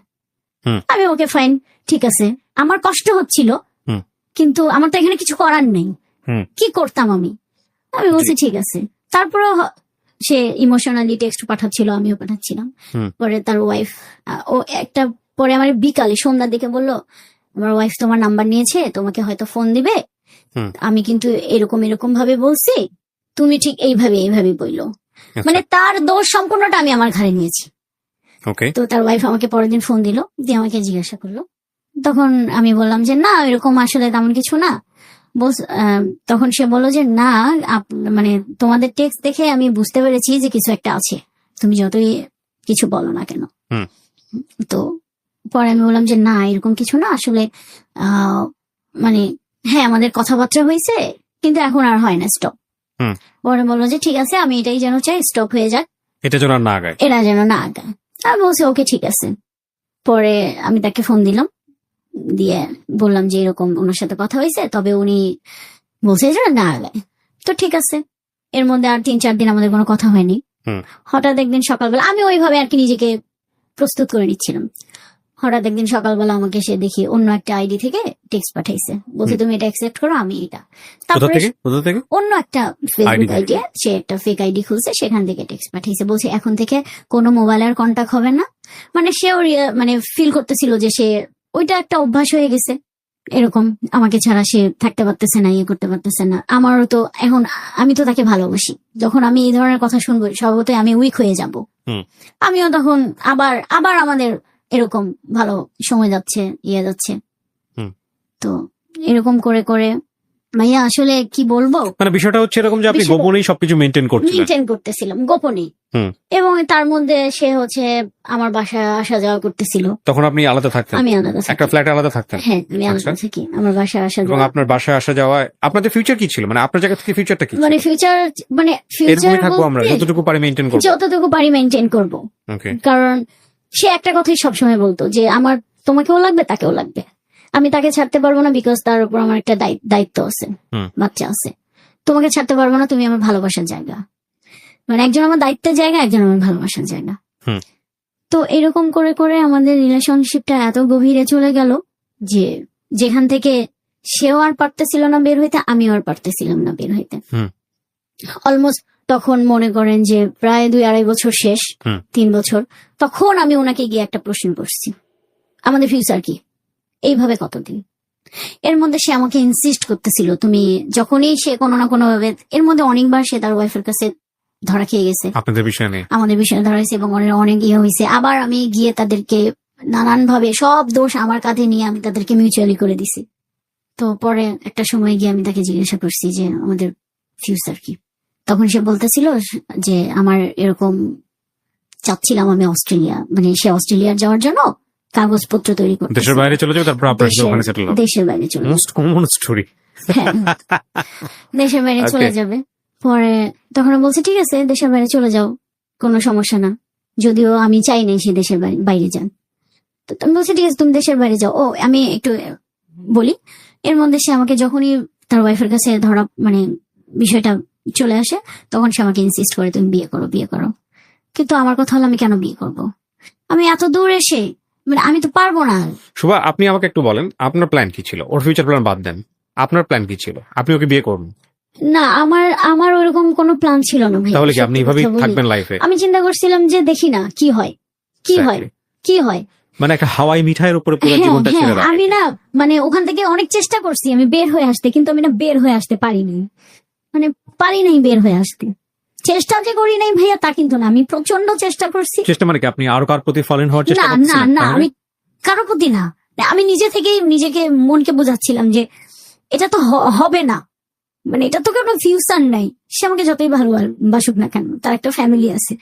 হুম। আমি ওকে ফাইন, ঠিক আছে, আমার কষ্ট হচ্ছিল, হুম। কিন্তু আমার তো এখানে কিছু করার নেই, হুম। কি করতাম আমি বলছি ঠিক আছে। তারপরে সে ইমোশনালি টেক্সট পাঠাচ্ছিল, আমিও পাঠাচ্ছিলাম। হুম। পরে তার ওয়াইফ, ও একটা পরে আমার বিকালে সন্ধ্যার দিকে বললো আমার ওয়াইফ তোমার নাম্বার নিয়েছে, তোমাকে হয়তো ফোন দিবে, হুম। আমি কিন্তু এরকম ভাবে বলছি, তুমি ঠিক এইভাবে বললো। মানে তার দোষ সম্পূর্ণটা আমি আমার ঘাড়ে নিয়েছি। ওকে। তো তার ওয়াইফ আমাকে পরের দিন ফোন দিল, দিয়ে আমাকে জিজ্ঞাসা করলো। তখন আমি বললাম যে না, এরকম আসলে তেমন কিছু না। তখন সে বললো যে না, মানে তোমাদের টেক্সট দেখে আমি বুঝতে পেরেছি যে কিছু একটা আছে, তুমি যতই কিছু বলো না কেন। হুম। তো পরে আমি বললাম যে না, এরকম কিছু না আসলে, মানে হ্যাঁ আমাদের কথাবার্তা হয়েছে, কিন্তু এখন আর হয় না, স্টপ। হুম। পরে বললো যে ঠিক আছে, আমি এটাই যেন চাই, স্টপ হয়ে যাক, এটা যেন আর না আগায়। এরা যেন না আগায়। আমি বলছি ওকে ঠিক আছে। পরে আমি তাকে ফোন দিলাম, দিয়ে বললাম যে এরকম ওনার সাথে কথা হয়েছে, তবে উনি বলছে যে না আগায়। তো ঠিক আছে, এর মধ্যে আর 3-4 দিন আমাদের কোনো কথা হয়নি। হুম। হঠাৎ একদিন সকালবেলা আমি ওইভাবে আর কি নিজেকে প্রস্তুত করে নিচ্ছিলাম। হঠাৎ একদিন সকালবেলা আমাকে সে দেখি অন্য একটা আইডি থেকে টেক্সট পাঠাইছে, বলছে তুমি এটা অ্যাকসেপ্ট করো, আমি এটা। কোথা তারপরে থেকে? অন্য একটা ফেসবুক থেকে? আইডি, সে একটা ফেক আইডি খুলছে, সেখান থেকে টেক্সট পাঠিয়েছে, বলছে এখন থেকে কোনো মোবাইলের কন্টাক্ট হবে না। মানে সেও মানে ফিল করতেছিল যে সে ওইটা একটা অভ্যাস হয়ে গেছে, এরকম আমাকে ছাড়া সে থাকতে পারতেছে না, ইয়ে করতে পারতেছে না। আমারও তো এখন, আমি তো তাকে ভালোবাসি, যখন আমি এই ধরনের কথা শুনবো স্বভাবতই আমি উইক হয়ে যাব। হুম। আমিও তখন আবার আমাদের এরকম ভালো সময় যাচ্ছে, যাচ্ছে। হুম। তো এরকম করে ভাইয়া আসলে কি বলবো, মানে বিষয়টা হচ্ছে এরকম যে আপনি বিষয়টা- গোপনেই সবকিছু মেনটেন করছিলেন। মেনটেন করতেছিলাম গোপনে। হুম। এবং তার মধ্যে সে হচ্ছে আমার বাসায় আসা যাওয়া করতেছিল, তখন আপনি আলাদা থাকতেন, আমি আলাদা থাকি। একটা ফ্ল্যাটে আলাদা থাকতেন। হ্যাঁ, আমি আলাদা আচ্ছা। থাকি, আমার বাসায় আসা এবং যাওয়া। আপনার বাসায় আসা যাওয়ায় আপনাদের ফিউচার কি ছিল, মানে আপনার জায়গা থেকে ফিউচারটা কি ছিল? মানে ফিউচার এরকমই থাকবো আমরা, যতটুকু পারি মেনটেন করবো। যতটুকু পারি মেনটেন করব। ওকে। কারণ সে একটা কথাই সবসময় বলতো যে আমার তোমাকেও লাগবে, তাকেও লাগবে, আমি তাকে ছাড়তে পারবো না, বিকজ তার উপর আমার একটা দায়িত্ব আছে, হুম। বাচ্চা আছে। তোমাকে ছাড়তে পারবো না, তুমি আমার ভালোবাসার জায়গা। মানে একজন আমার দায়িত্বের জায়গা, একজন আমার ভালোবাসার জায়গা। হুম। তো এরকম করে করে আমাদের রিলেশনশিপটা এত গভীরে চলে গেল যে যেখান থেকে সেও আর পারতেছিল না বের হইতে, আমিও আর পারতেছিলাম না বের হইতে। হুম। অলমোস্ট তখন মনে করেন যে প্রায় 2-2.5 বছর শেষ, হুম। 3 বছর। তখন আমি ওনাকে গিয়ে একটা প্রশ্ন করছি, আমাদের ফিউচার কি, এইভাবে কতদিন? এর মধ্যে সে আমাকে ইনসিস্ট করতেছিল, তুমি যখনই সে কোনো না কোনো ভাবে, এর মধ্যে অনেকবার সে তার ওয়াইফের কাছে ধরা খেয়ে গেছে আপনাদের বিষয় নিয়ে। আমাদের বিষয়ে ধরা হয়েছে, এবং অনেক ইয়ে হয়েছে। আবার আমি গিয়ে তাদেরকে নানান ভাবে সব দোষ আমার কাঁধে নিয়ে আমি তাদেরকে মিউচুয়ালি করে দিছি। তো পরে একটা সময় গিয়ে আমি তাকে জিজ্ঞাসা করছি যে আমাদের ফিউচার কি। তখন সে বলতেছিল যে আমার এরকম চাচ্ছিলাম আমি অস্ট্রেলিয়া, মানে সে অস্ট্রেলিয়ার যাওয়ার জন্য কাগজপত্র তৈরি করতে, দেশের বাইরে চলে যাবে, তারপর আপনার সাথে ওখানে সেটেল হবে। দেশের বাইরে চলে যাবে। Most common story. হ্যাঁ, দেশের বাইরে চলে Okay. যাবে। পরে তখন ও বলছে ঠিক আছে দেশের বাইরে চলে যাও, কোনো সমস্যা না, যদিও আমি চাই নাই সে দেশের বাইরে যান। তো তুমি বলছি ঠিক আছে তুমি দেশের বাইরে যাও। ও আমি একটু বলি, এর মধ্যে সে আমাকে যখনই তার ওয়াইফের কাছে ধরা মানে বিষয়টা চলে আসে, তখন সে আমাকে ইনসিস্ট করে তুমি বিয়ে করো বিয়ে করো। কিন্তু আমার কথা হলো আমি কেন বিয়ে করব, আমি এত দূর এসে, মানে আমি তো পারবো না। শুভা, আপনি আমাকে একটু বলেন আপনার প্ল্যান কি ছিল? ওর ফিউচার প্ল্যান বাদ দেন, আপনার প্ল্যান কি ছিল? আপনি ওকে বিয়ে করুন। না, আমার ওরকম কোনো প্ল্যান ছিল না ভাই। তাহলে কি আপনি সত্যি এভাবেই কথা বলি। থাকবেন লাইফে? আমি চিন্তা করছিলাম যে দেখি না কি হয়, কি হয়, কি হয়। মানে একটা হাওয়াই মিঠাইয়ের উপরে পুরো হ্যাঁ, জীবনটা ছেড়ে হ্যাঁ, দেয়। আমি না মানে ওখান থেকে অনেক চেষ্টা করছি আমি বের হয়ে আসতে, কিন্তু আমি না বের হয়ে আসতে পারিনি, মানে পারি নাই বের হয়ে আসতে। চেষ্টা যে করি নাই ভাইয়া তা কিন্তু না, আমি প্রচন্ড চেষ্টা করছি। চেষ্টা মানে কি আপনি আরো কার প্রতি ফলেন হওয়ার চেষ্টা না না করছেন? না, আমি কারো প্রতি না, আমি নিজে থেকেই নিজেকে মনকে বোঝাচ্ছিলাম যে এটা তো হবে না, মানে এটা তো কোনো ফিউচার নাই। সে আমাকে যতই ভালোবাসুক না কেন, তার একটা ফ্যামিলি আছে,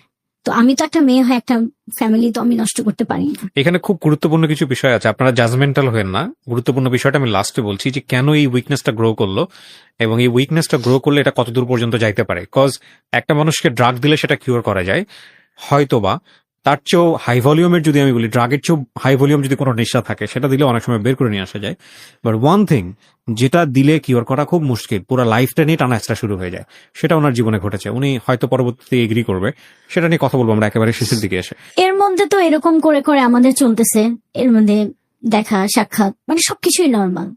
তো আমি তো একটা মেয়ে হয়ে একটা ফ্যামিলি তো আমি নষ্ট করতে পারি না। এখানে খুব গুরুত্বপূর্ণ কিছু বিষয় আছে, আপনারা জাজমেন্টাল হবেন না। গুরুত্বপূর্ণ বিষয়টা আমি লাস্টে বলছি যে কেন এই উইকনেসটা গ্রো করলো, এবং এই উইকনেসটা গ্রো করলে এটা কতদূর পর্যন্ত যাইতে পারে। কজ একটা মানুষকে ড্রাগ দিলে সেটা কিওর করা যায় হয়তোবা, তার চেয়েও হাই ভলিউমের, যদি আমি বলি ড্রাগের চেয়েও হাই ভলিউম যদি কোনো নেশা থাকে সেটা দিলে অনেক সময় বের করে নিয়ে আসা যায়। বাট ওয়ান থিং যেটা দিলে কিওর করা খুব মুশকিল, পুরো লাইফটা নিয়ে টানা হেঁচড়া শুরু হয়ে যায়, সেটা ওনার জীবনে ঘটেছে। উনি হয়তো পরবর্তীতে এগ্রি করবে, সেটা নিয়ে কথা বলবো আমরা একেবারে শেষের দিকে এসে। এর মধ্যে তো এরকম করে করে আমাদের চলতেছে, এর মধ্যে দেখা সাক্ষাৎ মানে সবকিছুই নর্মাল।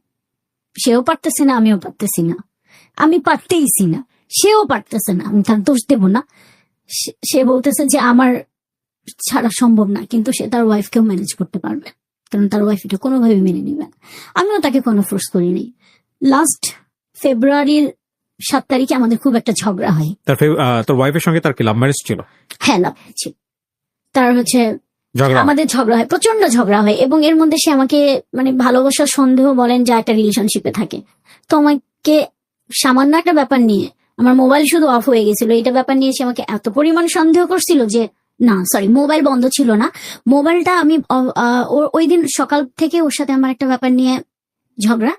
সেও পারতেছে না, আমিও পারতেছি না, আমি পারতেইছি না, সেও পারতেছে না, আমি তার দোষ দেব না। সে বলতেছে যে আমার ছাড়া সম্ভব না, কিন্তু সে তার ওয়াইফকেও ম্যানেজ করতে পারবে, কারণ তার ওয়াইফ এটা কোনোভাবে মেনে নেবে না। আমিও তাকে কোনো ফোর্স করিনি। লাস্ট ফেব্রুয়ারির 7 তারিখে আমাদের খুব একটা ঝগড়া হয়। তোর ওয়াইফের সঙ্গে তার কি লাভ ম্যারেজ ছিল? হ্যাঁ, লাভ ছিল। তার হচ্ছে ঝগড়া? আমাদের ঝগড়া হয়, প্রচন্ড ঝগড়া হয়, এবং এর মধ্যে সে আমাকে মানে ভালোবাসার সন্দেহ বলেন যা একটা রিলেশনশিপে থাকে। তো আমাকে সামান্য একটা ব্যাপার নিয়ে, আমার মোবাইল শুধু অফ হয়ে গেছিল, এটা ব্যাপার নিয়ে সে আমাকে এত পরিমাণ সন্দেহ করছিল যে, না সরি মোবাইল বন্ধ ছিল না, মোবাইলটা আমি ওই দিন সকাল থেকে ওর সাথে আমার একটা ব্যাপার নিয়ে ঝগড়া।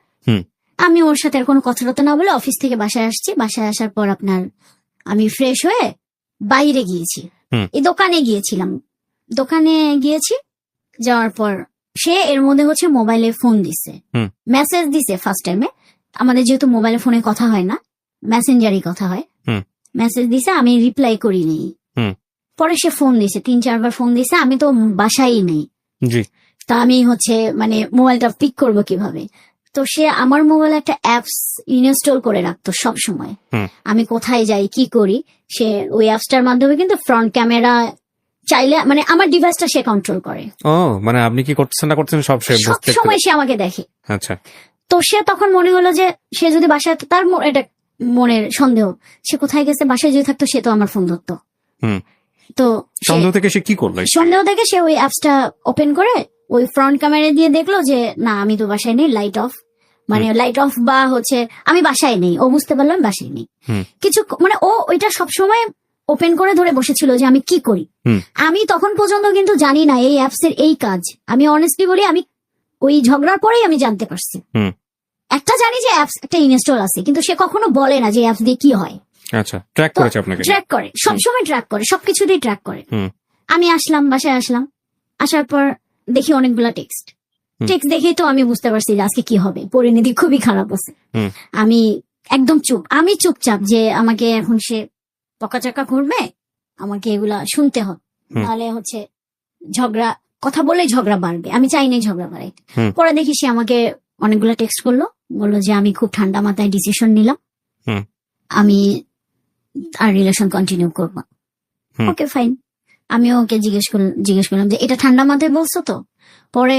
আমি ওর সাথে আর কোনো কথা না বলে অফিস থেকে বাসায় আসছি। বাসায় আসার পর আপনার আমি ফ্রেশ হয়ে বাইরে গিয়েছি, এই দোকানে গিয়েছিলাম, দোকানে গিয়েছি। যাওয়ার পর সে এর মধ্যে হচ্ছে মোবাইলে ফোন দিছে, মেসেজ দিছে। ফার্স্ট টাইমে আমাদের যেহেতু মোবাইলে ফোনে কথা হয় না, মেসেঞ্জারই কথা হয়, মেসেজ দিছে, আমি রিপ্লাই করিনি। পরে সে ফোন দিছে, 3-4 বার ফোন দিছে, আমি তো বাসায় নেই। তা আমি হচ্ছে মানে মোবাইলটা পিক করবো কিভাবে? তো সে আমার মোবাইলে একটা অ্যাপস ইনস্টল করে রাখতো সব সময়, আমি কোথায় যাই কি করি সে ওই অ্যাপসটার মাধ্যমে কিন্তু ফ্রন্ট ক্যামেরা চাইলে মানে আমার ডিভাইসটা সে কন্ট্রোল করে। ও মানে আপনি কি করতেছেন না করতেছেন সব সময় সে আমাকে দেখে। আচ্ছা। তো সে তখন মনে হলো যে সে যদি বাসায়, তার এটা মনের সন্দেহ, সে কোথায় গেছে, বাসায় যদি থাকতো সে তো আমার ফোন ধরতো। তো সন্দেহ থেকে সে কি করলো? সন্দেহ থেকে সে ওই অ্যাপসটা ওপেন করে ওই ফ্রন্ট ক্যামেরা দিয়ে দেখলো যে না আমি তো বাসায় নেই, লাইট অফ, মানে লাইট অফ বা হচ্ছে আমি বাসায় নেই, ও বুঝতে পারলো আমি বাসায় নেই। কিছু মানে ও ওইটা সবসময় ওপেন করে ধরে বসেছিল যে আমি কি করি। আমি তখন পর্যন্ত কিন্তু জানি না এই অ্যাপস এর এই কাজ। আমি অনেস্টলি বলি, আমি ওই ঝগড়ার পরেই আমি জানতে পারছি। একটা জানি যে অ্যাপস একটা ইনস্টল আছে, কিন্তু সে কখনো বলে না যে অ্যাপস দিয়ে কি হয়। আচ্ছা, ট্র্যাক করেছে আপনাকে? ট্র্যাক করে, সবসময় ট্র্যাক করে, সবকিছুতেই ট্র্যাক করে। আমি আসলাম, বাসায় আসলাম, আসার পর দেখি অনেকগুলা টেক্সট দেখেই তো আমি বুঝতে পারছি যে আজকে কি হবে, পরিণতি খুবই খারাপ আছে। আমি একদম চুপ, আমি চুপচাপ যে আমাকে এখন সে পকাচাকা করবে, আমাকে এগুলা শুনতে হবে, হুম। নাহলে হচ্ছে ঝগড়া, কথা বলে ঝগড়া বাড়বে, আমি চাই নাই ঝগড়া বাড়াইতে। হুম। পরে দেখি সে আমাকে অনেকগুলো টেক্সট করলো, বললো যে আমি খুব ঠান্ডা মাথায় ডিসিশন নিলাম, হুম। আমি আর রিলেশন কন্টিনিউ করবো। হুম। ওকে ফাইন, আমিও ওকে জিজ্ঞেস করলাম যে এটা ঠান্ডা মাথায় বলছো তো? পরে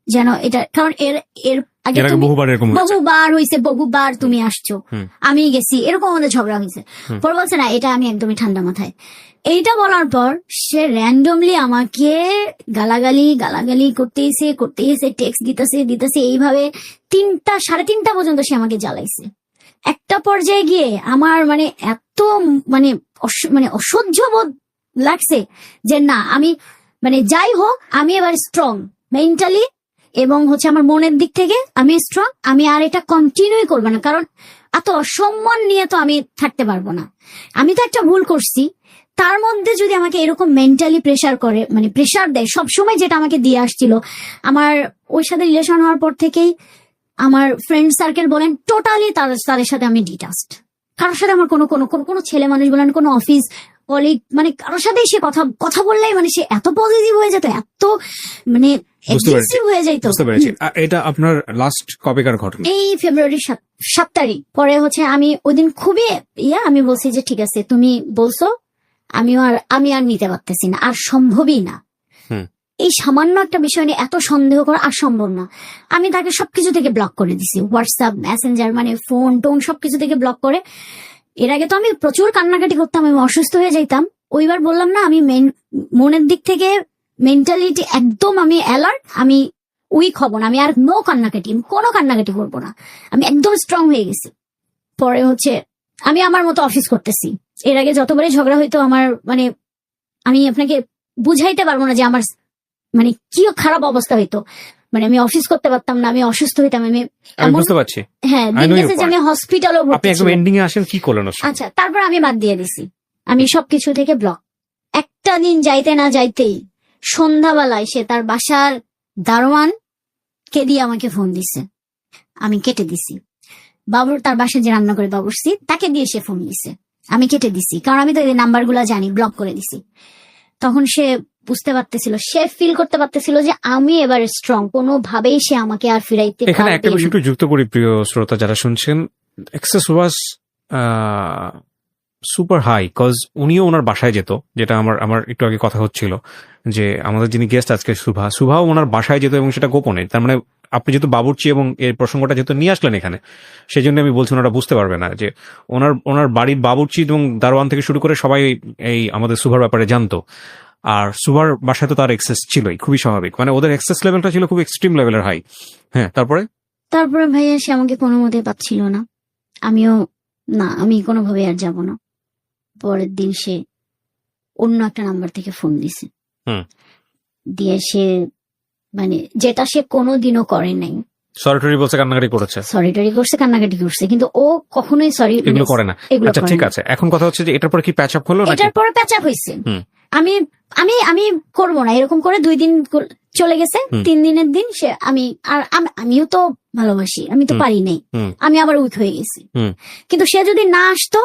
যেন এটা, কারণ এর এর আগে এর আগে তুমি বহুবার এরকম হয়েছে। বহুবার তুমি আসছো, হুম। আমি গেছি, এরকম আমাদের ঝগড়া হয়েছে। হুম। পরে বলছে না, এটা আমি একদমই ঠান্ডা মাথায়। এইটা বলার পর সে র্যান্ডমলি আমাকে গালাগালি করতেইছে, টেক্সট দিতেছে এইভাবে 3টা 3:30 পর্যন্ত সে আমাকে জ্বালাইছে। একটা পর্যায়ে গিয়ে আমার মানে এত মানে অসহ্য বোধ লাগছে যে না, আমি মানে যাই হোক, আমি এবার স্ট্রং মেন্টালি এবং হচ্ছে আমার মনের দিক থেকে আমি স্ট্রং, আমি আর এটা কন্টিনিউ করবো না, কারণ এত অসম্মান নিয়ে তো আমি থাকতে পারবো না। আমি তো একটা ভুল করছি, তার মধ্যে যদি আমাকে এরকম মেন্টালি প্রেসার করে, মানে প্রেসার দেয় সবসময়, যেটা আমাকে দিয়ে আসছিল। আমার ওর সাথে রিলেশন হওয়ার পর থেকেই আমার ফ্রেন্ড সার্কেল বলেন টোটালি তাদের সাথে আমি ডিটাচড। কারোর সাথে আমার কোনো ছেলে মানুষ বলেন, কোনো অফিস কলিগ, মানে কারোর সাথে সে কথা বললেই মানে সে এত পজিটিভ হয়ে যেত, এত মানে বুঝতে পেরেছি। aggressive হয়ে যাইতো। বুঝতে পেরেছি। এটা আপনার লাস্ট কবেকার ঘটনা? এই ফেব্রুয়ারি 7 তারিখ। পরে হচ্ছে আমি ওই দিন খুবই আমি বলছি যে ঠিক আছে, তুমি বলছো, আমি আর নিতে পারতেছি না, আর সম্ভবই না। হুম। এই সামান্য একটা বিষয় নিয়ে এত সন্দেহ করা আর সম্ভব না। আমি তাকে সবকিছু থেকে ব্লক করে দিছি, হোয়াটসঅ্যাপ, মেসেঞ্জার, মানে ফোন টোন সবকিছু থেকে ব্লক করে। এর আগে তো আমি প্রচুর কান্নাকাটি করতাম, আমি অসুস্থ হয়ে যাইতাম। ওইবার বললাম না, আমি মনের দিক থেকে মেন্টালিটি একদম আমি অ্যালার্ট, আমি উইক হব না, আমি আর কোনো কান্নাকাটি করবো না, আমি একদম স্ট্রং হয়ে গেছি। পরে হচ্ছে আমি আমার মতো অফিস করতেছি। এর আগে যতবারই ঝগড়া হইতো আমার মানে আমি আপনাকে বুঝাইতে পারবো না যে আমার মানে কি খারাপ অবস্থা হইতো। মানে আমি অফিস করতে পারতাম না, আমি অসুস্থ হইতাম, আমি আমি বুঝতে পারছি। হ্যাঁ, I know দিন your গেছে যে part. আমি হসপিটালও আপনি ভর্তি একদম ছিলাম। এন্ডিং এ আসেন, কি করলেন ওর সাথে? আচ্ছা, তারপর আমি বাদ দিয়ে দিছি, আমি সবকিছু থেকে ব্লক। একটা দিন যাইতে না যাইতেই সন্ধ্যাবেলায় সে তার বাসার দারোয়ান কে দিয়ে আমাকে ফোন দিছে, আমি কেটে দিছি। বাবুর তার বাসায় যে রান্না করে বাবুর্চি, তাকে দিয়ে সে ফোন দিছে, আমি কেটে দিছি, কারণ আমি তো এই নাম্বার গুলা জানি, ব্লক করে দিছি। তখন সে বুঝতে পারতেছিল, সে ফিল করতে পারতেছিল যে আমি এবার স্ট্রং, কোনোভাবেই সে আমাকে আর ফিরাইতে এখানে একটা পারবে বিষয় না। একটু যুক্ত করি, প্রিয় শ্রোতা যারা শুনছেন, excess was super high, cause উনিও ওনার বাসায় যেত, যেটা আমার একটু আগে কথা হচ্ছিল যে আমাদের যিনি গেস্ট আজকে সুভাও ওনার বাসায় যেত, এবং সেটা গোপনে। তার মানে আপনি যেহেতু বাবুর্চি এবং এই প্রসঙ্গটা যেহেতু নিয়ে আসলেন এখানে, সেই জন্য আমি বলছি ওনারা বুঝতে পারবে না যে ওনার বাড়ির বাবুর্চি এবং দারোয়ান থেকে শুরু করে সবাই এই আমাদের সুভার ব্যাপারে জানতো। আর সুভার বাসায় তো তার এক্সেস ছিলই, খুবই স্বাভাবিক, মানে ওদের এক্সেস লেভেলটা ছিল খুব এক্সট্রিম লেভেলের হাই। হ্যাঁ, তারপরে ভাইয়া সে আমাকে কোনো মতে পাচ্ছিল না, আমিও না, আমি কোনোভাবে আর যাব না। পরের দিন সে অন্য একটা নাম্বার থেকে ফোন দিছে, হুম। দিয়ে সে মানে যেটা সে কোনোদিনও করে নাই, সরিটরি বলছে, কান্নাকাটি করেছে, সরি করছে, কান্নাকাটি করছে, কিন্তু ও কখনোই সরি এগুলো করে না। আচ্ছা, ঠিক আছে, এখন কথা হচ্ছে যে এটার পরে কি প্যাচ আপ হলো নাকি? এটার পরে প্যাচ আপ হয়েছে। হুম। আমি আমি আমি করবো না এরকম করে 2 দিন চলে গেছে। 3 দিনের দিন সে আমিও তো ভালোবাসি, আমি তো পারি নাই, হুম। আমি আবার উইক হয়ে গেছি। হুম। কিন্তু সে যদি না আসতো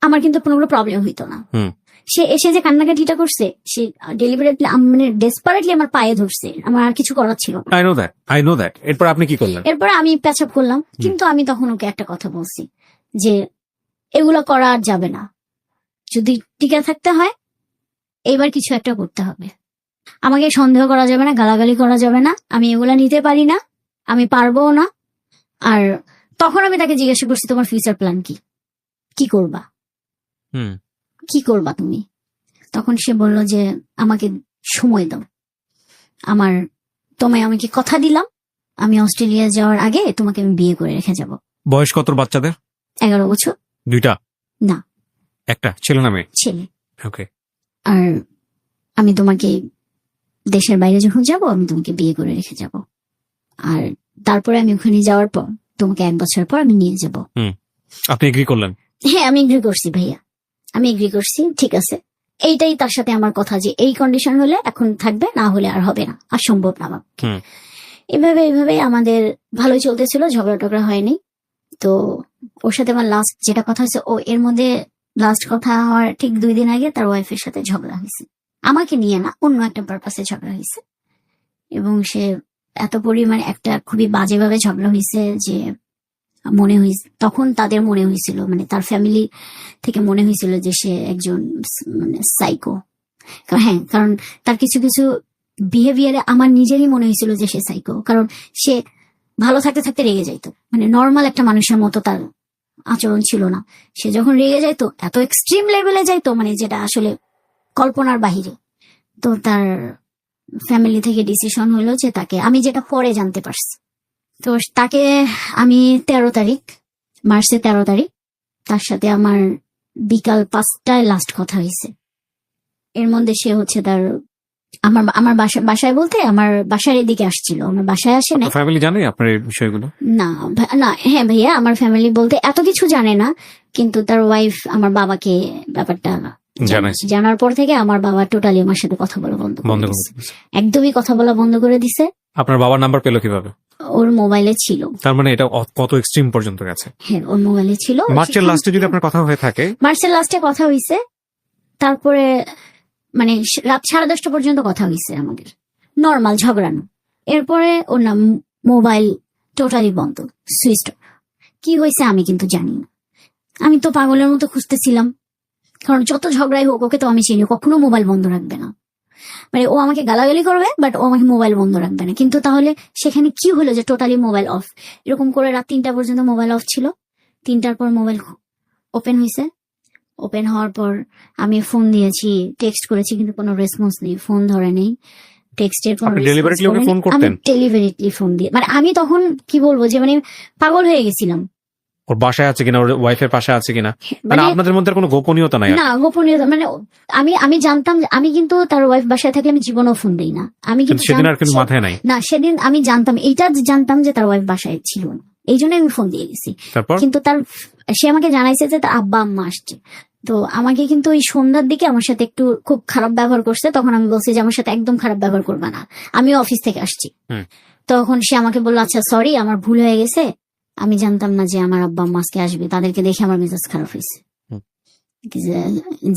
আমার কিন্তু কোনো প্রবলেম হইতো না। হুম। সে এসে যে কান্নাকাটিটা করছে, সে ডেলিভারেটলি মানে ডেসপারেটলি আমার পায়ে ধরছে, আমার আর কিছু করার ছিল না। I know that. এরপর আপনি কি করলেন? এরপরে আমি প্যাচ আপ করলাম, কিন্তু আমি তখন ওকে একটা কথা বলছি যে এগুলো করা আর যাবে না, যদি টিকে থাকতে হয় এবার কিছু একটা করতে হবে, আমাকে সন্দেহ করা যাবে না, গালাগালি করা যাবে না, আমি এগুলা নিতে পারি না, আমি পারবো না। আর তখন আমি তাকে জিজ্ঞাসা করছি তোমার ফিউচার প্ল্যান কি করবা, হুম। কি করবা তুমি? তখন সে বলল যে আমাকে সময় দাও, তোমায় আমাকে কথা দিলাম, আমি অস্ট্রেলিয়া যাওয়ার আগে তোমাকে আমি বিয়ে করে রেখে যাব। বয়স কত বাচ্চাদের? 11 বছর। 2টা? না, একটা ছেলে না মেয়ে? ছেলে। ওকে। আর আমি তোমাকে দেশের বাইরে যখন যাব আমি তোমাকে বিয়ে করে রেখে যাব, আর তারপরে আমি ওখানে যাওয়ার পর তোমাকে 1 বছর পর আমি নিয়ে যাব। আপনি এগ্রি করলেন? হ্যাঁ, আমি এগ্রি করছি ভাইয়া, আমি এগ্রি করছি, ঠিক আছে। এইটাই তার সাথে আমার কথা যে এই কন্ডিশন হলে এখন থাকবে, না হলে আর হবে না, আর সম্ভব না আমার। এভাবে আমাদের ভালোই চলতেছিল, ঝগড়া টগড়া হয়নি। তো ওর সাথে আমার লাস্ট যেটা কথা হয়েছে, ও এর মধ্যে লাস্ট কথা হওয়ার ঠিক 2 দিন আগে তার ওয়াইফের সাথে ঝগড়া হয়েছে, আমাকে নিয়ে না, অন্য একটা পারপাসে ঝগড়া হয়েছে। এবং সে এত পরিমাণে একটা খুবই বাজেভাবে ঝগড়া হয়েছে যে মনে হয়েছে, তখন তাদের মনে হয়েছিল, মানে তার ফ্যামিলি থেকে মনে হয়েছিল যে সে একজন মানে সাইকো। হ্যাঁ, কারণ তার কিছু কিছু বিহেভিয়ারে আমার নিজেরই মনে হয়েছিল যে সে সাইকো, কারণ সে ভালো থাকতে থাকতে রেগে যাইতো, মানে নর্মাল একটা মানুষের মতো তার আচরণ ছিল না। সে যখন রেগে যাইতো এত এক্সট্রিম লেভেলে যাইতো, মানে যেটা আসলে কল্পনার বাহিরে। তো তার ফ্যামিলি থেকে ডিসিশন হলো যে তাকে, আমি যেটা পরে জানতে পারছি, তো তাকে আমি 13 তারিখ, মার্চের 13 তারিখ তার সাথে আমার বিকাল 5টায় লাস্ট কথা হয়েছে। এর মধ্যে সে হচ্ছে তার আমার বাসায় বলতে আমার বাসার এদিকে আসছিল, আমার বাসায় আসে না। ফ্যামিলি জানে আপনার এই বিষয়গুলো? না না, হ্যাঁ ভাইয়া, আমার ফ্যামিলি বলতে এত কিছু জানে না, কিন্তু তার ওয়াইফ আমার বাবাকে ব্যাপারটা জানার পর থেকে আমার বাবা টোটালি আমার সাথে কথা বলা বন্ধ করে দিছে। একদমই কথা বলা বন্ধ করে দিছে। আপনার বাবার নাম্বার পেলো কিভাবে? ওর মোবাইলে ছিল। তার মানে এটা কত এক্সট্রিম পর্যন্ত গেছে? হ্যাঁ, ওর মোবাইলে ছিল। মার্চের লাস্টে যদি আপনার কথা হয়ে থাকে? মার্চের লাস্টে কথা হয়েছে, তারপরে মানে রাত 10:30 পর্যন্ত কথা হয়েছে আমাদের, নর্মাল ঝগড়ানো। এরপরে ওর নাম মোবাইল টোটালি বন্ধ, সুইচ অফ। কি হয়েছে আমি কিন্তু জানি না, আমি তো পাগলের মতো খুঁজতেছিলাম, কারণ যত ঝগড়াই হোক ওকে তো আমি চিনি, কখনো মোবাইল বন্ধ রাখবে না। মানে ও আমাকে গালাগালি করবে, বাট ও আমাকে মোবাইল বন্ধ রাখবে না। কিন্তু তাহলে সেখানে কি হলো যে টোটালি মোবাইল অফ? এরকম করে রাত 3টা পর্যন্ত মোবাইল অফ ছিল। 3টার পর মোবাইল ওপেন হয়েছে। ওপেন হওয়ার পর আমি ফোন দিয়েছি, টেক্সট করেছি, কিন্তু কোনো রেসপন্স নেই, ফোন ধরে নেই, টেক্সটের কোনো ডেলিভারিটলি ওকে ফোন আমি করতেন? ডেলিভারিটলি ফোন দিয়ে, মানে আমি তখন কি বলবো যে মানে পাগল হয়ে গেছিলাম। ওর বাসায় আছে কিনা, ওর ওয়াইফের পাশে আছে কিনা, মানে মানে আপনাদের মধ্যে কোনো গোপনীয়তা নাই? না, গোপনীয়তা মানে আমি জানতাম, আমি কিন্তু তার ওয়াইফ বাসায় থাকলে আমি জীবনেও ফোন দিই না। আমি কিন্তু সেদিন আর কিন্তু মাথায় নাই? না, সেদিন আমি জানতাম, এইটা জানতাম যে তার ওয়াইফ বাসায় ছিল না, এই জন্য আমি ফোন দিয়ে গেছি। তারপর কিন্তু সে আমাকে জানাইছে যে তার আব্বা আম্মা আসছে। তো আমাকে কিন্তু ওই সন্ধ্যার দিকে আমার সাথে একটু খুব খারাপ ব্যবহার করছে। তখন আমি বলছি যে আমার সাথে একদম খারাপ ব্যবহার করবে না, আমিও অফিস থেকে আসছি। তখন সে আমাকে বললো আচ্ছা সরি, আমার ভুল হয়ে গেছে, আমি জানতাম না যে আমার আব্বা আম্মা আজকে আসবে, তাদেরকে দেখে আমার মেজাজ খারাপ হয়েছে।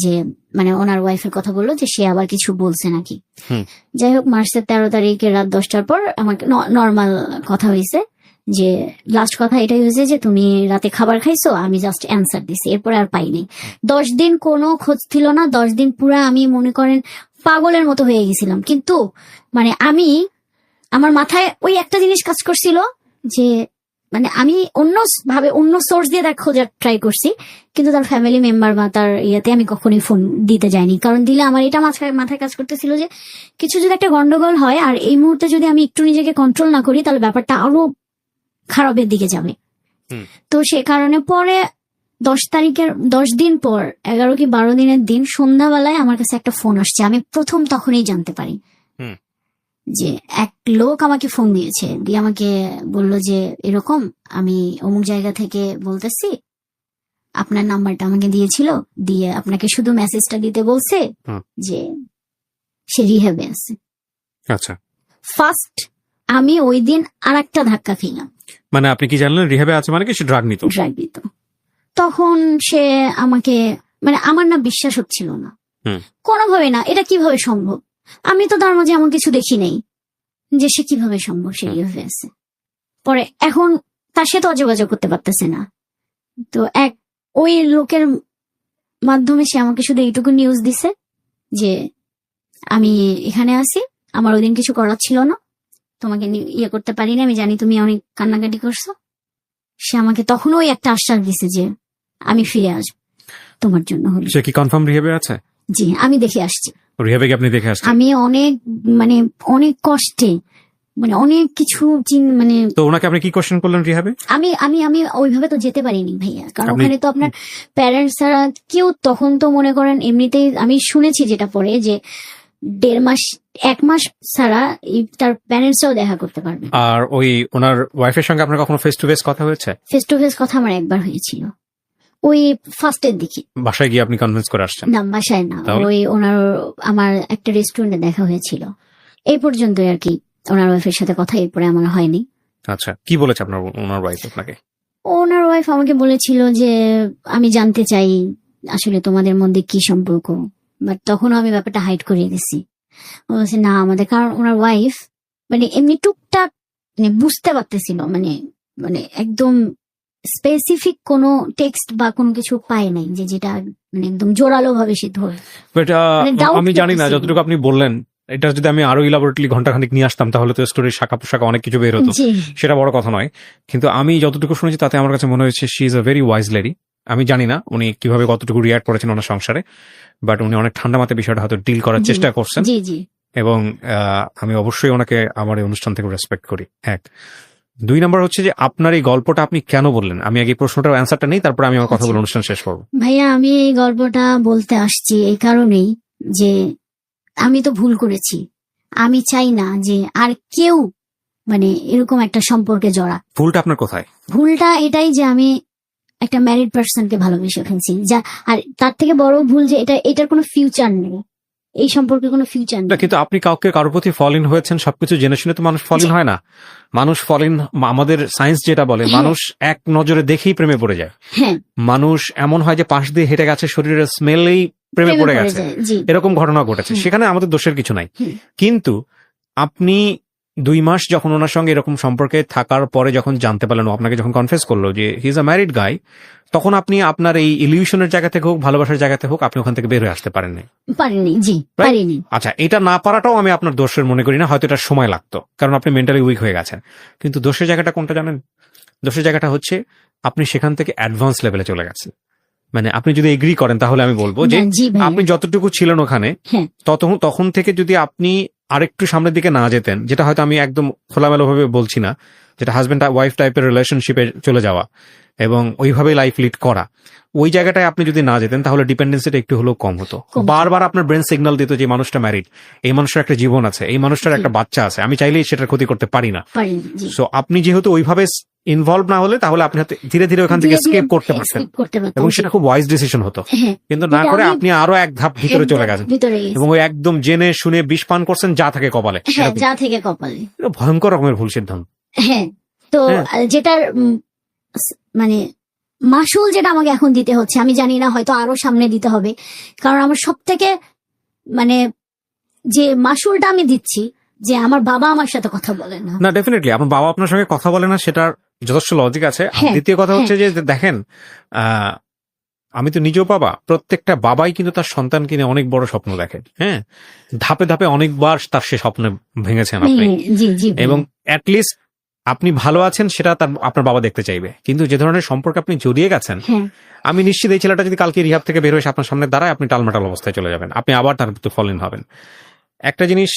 যে মানে ওনার ওয়াইফের কথা বললো যে সে আবার কিছু বলছে নাকি। যাই হোক, মার্চের 13 তারিখে রাত 10টার পর আমাকে নর্মাল কথা হয়েছে, যে লাস্ট কথা এটাই হয়েছে যে তুমি রাতে খাবার খাইছো, আমি জাস্ট অ্যান্সার দিছি, এরপরে আর পাইনি। 10 দিন কোনো খোঁজ ছিল না। 10 দিন পুরা আমি মনে করেন পাগলের মতো হয়ে গেছিলাম। কিন্তু মানে আমার মাথায় ওই একটা জিনিস কাজ করছিল যে মানে আমি অন্য সোর্স দিয়ে তার খোঁজার ট্রাই করছি, কিন্তু তার ফ্যামিলি মেম্বার বা তার ইয়েতে আমি কখনোই ফোন দিতে যাইনি। কারণ দিলে আমার এটা মাথায় কাজ করতেছিল যে কিছু যদি একটা গন্ডগোল হয় আর এই মুহূর্তে যদি আমি একটু নিজেকে কন্ট্রোল না করি, তাহলে ব্যাপারটা আরো খারাপের দিকে যাবে। তো সে কারণে পরে 10 তারিখের 10 দিন পর 11 কি 12 দিনের দিন সন্ধ্যাবেলায় আমার কাছে একটা ফোন আসছে। আমি প্রথম তখনই জানতে পারি যে এক লোক আমাকে ফোন দিয়েছে, দিয়ে আমাকে বললো যে এরকম আমি অমুক জায়গা থেকে বলতেছি, আপনার নাম্বারটা আমাকে দিয়েছিল, দিয়ে আপনাকে শুধু মেসেজটা দিতে বলছে যে সে রিহ্যাবে আছে। আচ্ছা, ফার্স্ট আমি ওই দিন আর একটা ধাক্কা খেলাম। মানে আপনি কি জানলেন রিহ্যাবে আছে? মানে কি সে ড্রাগ নিত? তখন সে আমাকে, মানে আমার না বিশ্বাস হচ্ছিল না কোনোভাবে, না এটা কিভাবে সম্ভব, আমি তো তার মাঝে এমন কিছু দেখি নেই যে সে কিভাবে সম্ভব সে রিহ্যাবে আছে। পরে এখন তার সাথে যোগাযোগ করতে পারতেছে না। তো ওই লোকের মাধ্যমে সে আমাকে শুধু এইটুকু নিউজ দিছে যে আমি এখানে আছি, আমার ওই দিন কিছু করার ছিল না, তোমাকে ইয়ে করতে পারিনি, আমি জানি তুমি অনেক কান্নাকাটি করছো। সে আমাকে তখনও ওই একটা আশ্বাস দিছে যে আমি ফিরে আসবো তোমার জন্য। হলো সে কি কনফার্ম রিহ্যাবে আছে? জি, আমি দেখে আসছি। রিহ্যাবে কি আপনি দেখে আসছেন? আমি অনেক কষ্টে, মানে অনেক কিছু মানে। তো ওনাকে আপনি কি কোশ্চেন করলেন রিহ্যাবে? আমি ওইভাবে তো যেতে পারিনি ভাইয়া, কারণ ওখানে তো আপনার প্যারেন্টস ছাড়া কেউ, তখন তো মনে করেন এমনিতেই আমি শুনেছি যেটা পরে যে 1.5 মাস 1 মাস ছাড়া তার প্যারেন্টসরাও দেখা করতে পারবে। আর ওই ওনার ওয়াইফের সঙ্গে আপনার কখনো ফেস টু ফেস কথা হয়েছে? ফেস টু ফেস কথা আমার একবার হয়েছিল, ওই ফার্স্টের দিকে। বাসায় গিয়ে আপনি কনভিন্স করে আসছেন? না, বাসায় না, ওই আমার একটা রেস্টুরেন্টে দেখা হয়েছিল, এই পর্যন্ত আর কি। ওনার ওয়াইফের সাথে কথা এরপরে আমার হয়নি। আচ্ছা, কি বলেছে আপনার ওনার ওয়াইফ আপনাকে? ওনার ওয়াইফ আমাকে বলেছিল যে আমি জানতে চাই আসলে তোমাদের মধ্যে কি সম্পর্ক, বাট তখনও আমি ব্যাপারটা হাইড করিয়ে দিছি। ও বলছে না আমাদের, কারণ ওনার ওয়াইফ মানে এমনি টুকটাক মানে বুঝতে পারতেছিল, মানে মানে একদম স্পেসিফিক কোনো টেক্সট বা কোনো কিছু পায় নাই যে যেটা মানে একদম জোরালো ভাবে সে ধরে। বাট মানে doubt আমি জানি না, করতেছি। যতটুকু আপনি বললেন এটা যদি আমি আরো ইলাবোরেটলি ঘন্টাখানিক নিয়ে আসতাম তাহলে তো স্টোরির শাখা পোশাকা অনেক কিছু বের হতো, জি সেটা বড় কথা নয়। কিন্তু আমি যতটুকু শুনেছি তাতে আমার কাছে মনে হয়েছে she is a very wise lady. আমি জানি না উনি কিভাবে কতটুকু রিয়াক্ট করেছেন ওনার সংসারে, বাট উনি অনেক ঠান্ডা মাথায় বিষয়টা হয়তো ডিল করার জি, চেষ্টা করছেন। জি জি এবং আমি অবশ্যই ওনাকে আমার এই অনুষ্ঠান থেকে রেসপেক্ট করি। এক, 2 নম্বর হচ্ছে যে আপনার এই গল্পটা আপনি কেন বললেন, আমি আগে প্রশ্নটার অ্যান্সারটা নেই, তারপর আমি আমার কথা বলে অনুষ্ঠান শেষ করবো। ভাইয়া, আমি এই গল্পটা বলতে আসছি এই কারণেই যে আমি তো ভুল করেছি। আমি চাই না যে আর কেউ মানে এরকম একটা সম্পর্কে জড়া। ভুলটা আপনার কোথায়? ভুলটা এটাই যে আমি একটা ম্যারিড পার্সনকে ভালোবেসে ফেলছি, যা আর তার থেকে বড় ভুল যে এটার কোনো ফিউচার নেই, এই সম্পর্কে কোনো ফিউচার না, নেই। কিন্তু আপনি কারোর প্রতি ফল ইন হয়েছেন সবকিছু জেনে শুনে তো মানুষ ফল ইন হয় না। মানুষ ফল ইন, আমাদের সায়েন্স যেটা বলে মানুষ এক নজরে দেখেই প্রেমে পড়ে যায়। হ্যাঁ, মানুষ এমন হয় যে পাশ দিয়ে হেঁটে গেছে, শরীরের স্মেলেই প্রেমে পড়ে গেছে, যায়। জি এরকম ঘটনা ঘটেছে। সেখানে আমাদের দোষের কিছু নাই। হুম। কিন্তু আপনি 2 মাস যখন ওনার সঙ্গে এরকম সম্পর্কে থাকার পরে যখন জানতে পারলেন, ও আপনাকে যখন কনফেস করলো যে হি ইজ আ ম্যারিড গাই, তখন আপনি আপনার এই ইলিউশনের জায়গা থেকে হোক, ভালোবাসার জায়গা থেকে হোক, আপনি ওখান থেকে বের হয়ে আসতে পারেননি। পারিনি, জি Right? পারিনি। আচ্ছা, এটা না পারাটাও আমি আপনার দোষের মনে করি না, হয়তো এটা সময় লাগতো, কারণ আপনি মেন্টালি উইক হয়ে গেছেন। কিন্তু দোষের জায়গাটা কোনটা জানেন? দোষের জায়গাটা হচ্ছে আপনি সেখান থেকে অ্যাডভান্স লেভেলে চলে গেছেন। মানে আপনি যদি এগ্রি করেন তাহলে আমি বলবো যে না, জি ভাইয়া। আপনি যতটুকু ছিলেন ওখানে, হ্যাঁ। তখন থেকে যদি আপনি আরেকটু সামনের দিকে না যেতেন, যেটা হয়তো আমি একদম খোলামেলা ভাবে বলছি না, যেটা হাজবেন্ড ওয়াইফ টাইপের রিলেশনশিপে চলে যাওয়া এবং ওইভাবে লাইফ লিড করা, ওই জায়গাটায় আপনি যদি না যেতেন তাহলে ডিপেন্ডেন্সিটা একটু হলেও কম হতো। বারবার আপনার ব্রেন সিগন্যাল দিত যে মানুষটা ম্যারিড, এই মানুষটার একটা জীবন আছে, এই মানুষটার একটা বাচ্চা আছে, আমি চাইলেই সেটার ক্ষতি করতে পারি না। পারিনি, জি। সো আপনি যেহেতু ওইভাবে ইনভলভ না হলে, তাহলে আপনি হয়তো ধীরে ধীরে ওখান থেকে ধীরে ধীরে এসকেপ করতে পারতেন escape করতে পারতাম, এবং জি। সেটা খুব ওয়াইজ ডিসিশন হতো। হ্যাঁ, কিন্তু না এটা করে আমি আপনি আরো এক ধাপ ভিতরে চলে গেছেন ভিতরে গেছি। এবং ওই একদম জেনে শুনে বিষ পান করছেন যা থাকে কপালে। হ্যাঁ, এরকম। যা থেকে কপালে। এটা ভয়ঙ্কর রকমের ভুল সিদ্ধান্ত। হ্যাঁ, তো হ্যাঁ। যেটার মানে মাসুল যেটা আমাকে এখন দিতে হচ্ছে, আমি জানি না হয়তো আরো সামনে দিতে হবে, কারণ আমার সব থেকে মানে যে মাসুলটা আমি দিচ্ছি যে আমার বাবা আমার সাথে কথা বলে না। না, ডেফিনেটলি আপনার বাবা আপনার সঙ্গে কথা বলে না, সেটার যথেষ্ট লজিক আছে। আর হ্যাঁ, দ্বিতীয় কথা হচ্ছে যে দেখেন, আমি তো নিজেও বাবা, প্রত্যেকটা বাবাই কিন্তু তার সন্তানকে নিয়ে অনেক বড় স্বপ্ন দেখে। হ্যাঁ, ধাপে ধাপে অনেকবার তার সে স্বপ্নে ভেঙেছেন আপনি, জি জি এবং অ্যাটলিস্ট আপনি ভালো আছেন সেটা আপনার বাবা দেখতে চাইবে। কিন্তু যে ধরনের সম্পর্কে আপনি জড়িয়ে গেছেন, হ্যাঁ, আমি নিশ্চিত এই ছেলেটা যদি কালকে রিহাব থেকে বের হয়ে এসে আপনার সামনে দাঁড়ায়, আপনি টালমাটাল অবস্থায় চলে যাবেন, আপনি আবার তার প্রতি ফল ইন হবেন। একটা জিনিস,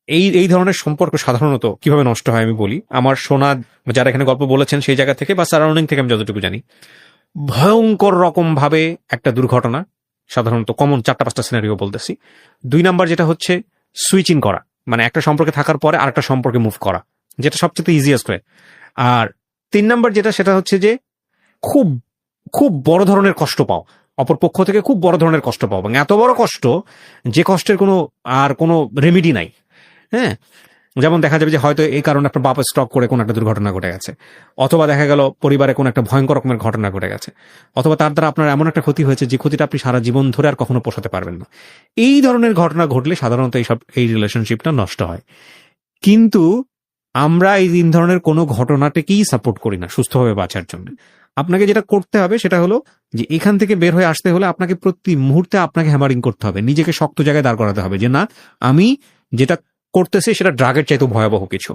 এই ধরনের সম্পর্ক সাধারণত কিভাবে নষ্ট হয় আমি বলি। আমার শোনা যারা এখানে গল্প বলেছেন সেই জায়গা থেকে বা সারাউন্ডিং থেকে আমি যতটুকু জানি, ভয়ঙ্কর রকম ভাবে একটা দুর্ঘটনা, সাধারণত কমন 4-5টা সিনারিও বলতেছি। 2 নাম্বার যেটা হচ্ছে সুইচিং করা, মানে একটা সম্পর্কে থাকার পরে আরেকটা সম্পর্কে মুভ করা, যেটা সবচেয়ে ইজিয়েস্ট হয়। আর 3 নাম্বার যেটা, সেটা হচ্ছে যে খুব খুব বড় ধরনের কষ্ট পাও, অপর পক্ষ থেকে খুব বড় ধরনের কষ্ট পাও, এবং এত বড় কষ্ট যে কষ্টের কোনো রেমিডি নাই। হ্যাঁ, যেমন দেখা যাবে যে হয়তো এই কারণে আপনার বাবা স্ট্রোক করে কোনো একটা দুর্ঘটনা ঘটে গেছে, অথবা দেখা গেল পরিবারে কোনো একটা ভয়ঙ্কর রকমের ঘটনা ঘটে গেছে, অথবা তার দ্বারা আপনার এমন একটা ক্ষতি হয়েছে যে ক্ষতিটা আপনি সারা জীবন ধরে আর কখনো পোষাতে পারবেন না। এই ধরনের ঘটনা ঘটলে সাধারণত এই রিলেশনশিপটা নষ্ট হয়। কিন্তু আমরা এই 3 ধরনের কোনো ঘটনাটাকেই সাপোর্ট করি না সুস্থভাবে বাঁচার জন্য। আপনাকে যেটা করতে হবে সেটা হলো যে এখান থেকে বের হয়ে আসতে হলে আপনাকে প্রতি মুহূর্তে আপনাকে হ্যামারিং করতে হবে, নিজেকে শক্ত জায়গায় দাঁড় করাতে হবে যে না, আমি যেটা করতেছি সেটা ড্রাগের চাইতে ভয়াবহ কিছু।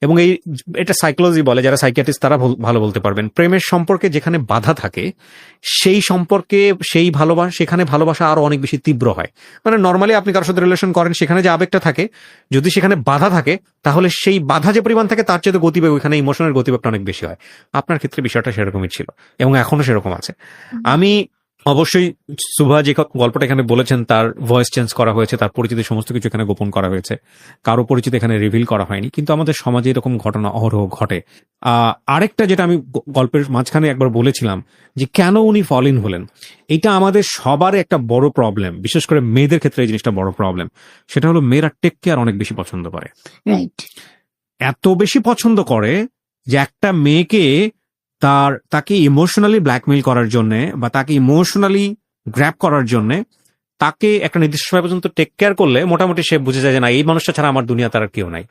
এবং এটা সাইকোলজি বলে, যারা সাইকিয়াট্রিস্ট তারা ভালো বলতে পারবেন। প্রেমের সম্পর্কে যেখানে বাধা থাকে সেই সম্পর্কে সেখানে ভালোবাসা আরো অনেক বেশি তীব্র হয়। মানে নর্মালি আপনি কারোর সাথে রিলেশন করেন, সেখানে যে আবেগটা থাকে, যদি সেখানে বাধা থাকে তাহলে সেই বাধা যে পরিমাণ থাকে তার চেয়ে গতিবেগ, ওইখানে ইমোশনের গতিবেগটা অনেক বেশি হয়। আপনার ক্ষেত্রে বিষয়টা সেরকমই ছিল এবং এখনো সেরকম আছে। আমি অবশ্যই সুভা যে গল্পটা এখানে বলেছেন তার ভয়েস চেঞ্জ করা হয়েছে, তার পরিচিতি সমস্ত কিছু এখানে গোপন করা হয়েছে, কারো পরিচিতি এখানে রিভিল করা হয়নি, কিন্তু আমাদের সমাজে এরকম ঘটনা অহরহ ঘটে। আরেকটা যেটা আমি গল্পের মাঝখানে একবার বলেছিলাম যে কেন উনি ফল ইন হলেন, এটা আমাদের সবার একটা বড় প্রবলেম, বিশেষ করে মেয়েদের ক্ষেত্রে এই জিনিসটা বড় প্রবলেম। সেটা হলো মেয়েরা টেক কেয়ার অনেক বেশি পছন্দ করে, রাইট। এত বেশি পছন্দ করে যে একটা মেয়েকে তাকে ইমোশনালি ব্ল্যাকমেইল করার জন্য বা তাকে ইমোশনালি গ্র্যাব করার জন্য তাকে একটা নির্দিষ্ট সময় পর্যন্ত টেক কেয়ার করলে মোটামুটি সে বুঝে যায় যে না, এই মানুষটা ছাড়া আমার দুনিয়া তার আর কেউ নাই।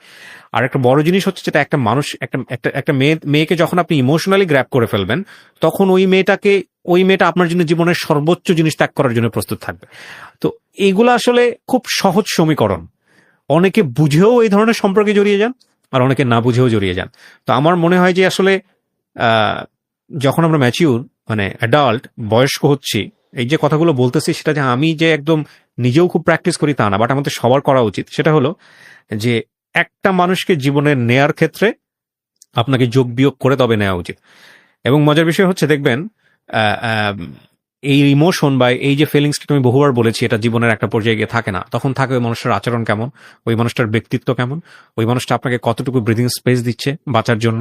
আর একটা বড় জিনিস হচ্ছে যেটা একটা মানুষ একটা মেয়েকে যখন আপনি ইমোশনালি গ্র্যাব করে ফেলবেন, তখন ওই মেয়েটা আপনার জন্য জীবনের সর্বোচ্চ জিনিস ত্যাগ করার জন্য প্রস্তুত থাকবে। তো এইগুলো আসলে খুব সহজ সমীকরণ। অনেকে বুঝেও এই ধরনের সম্পর্কে জড়িয়ে যান, আর অনেকে না বুঝেও জড়িয়ে যান। তো আমার মনে হয় যে আসলে যখন আমরা ম্যাচিউর মানে অ্যাডাল্ট বয়স্ক হচ্ছি, এই যে কথাগুলো বলতেছি সেটা যে আমি যে একদম নিজেও খুব প্র্যাকটিস করি তা না, বাট আমাদের সবার করা উচিত। সেটা হলো যে একটা মানুষকে জীবনে নেয়ার ক্ষেত্রে আপনাকে যোগ বিয়োগ করে তবে নেওয়া উচিত। এবং মজার বিষয় হচ্ছে দেখবেন এই ইমোশন বা এই যে ফিলিংসটা আমি বহুবার বলেছি, এটা জীবনের একটা পর্যায়ে গিয়ে থাকে না। তখন থাকে ওই মানুষটার আচরণ কেমন, ওই মানুষটার ব্যক্তিত্ব কেমন, ওই মানুষটা আপনাকে কতটুকু ব্রিদিং স্পেস দিচ্ছে বাঁচার জন্য,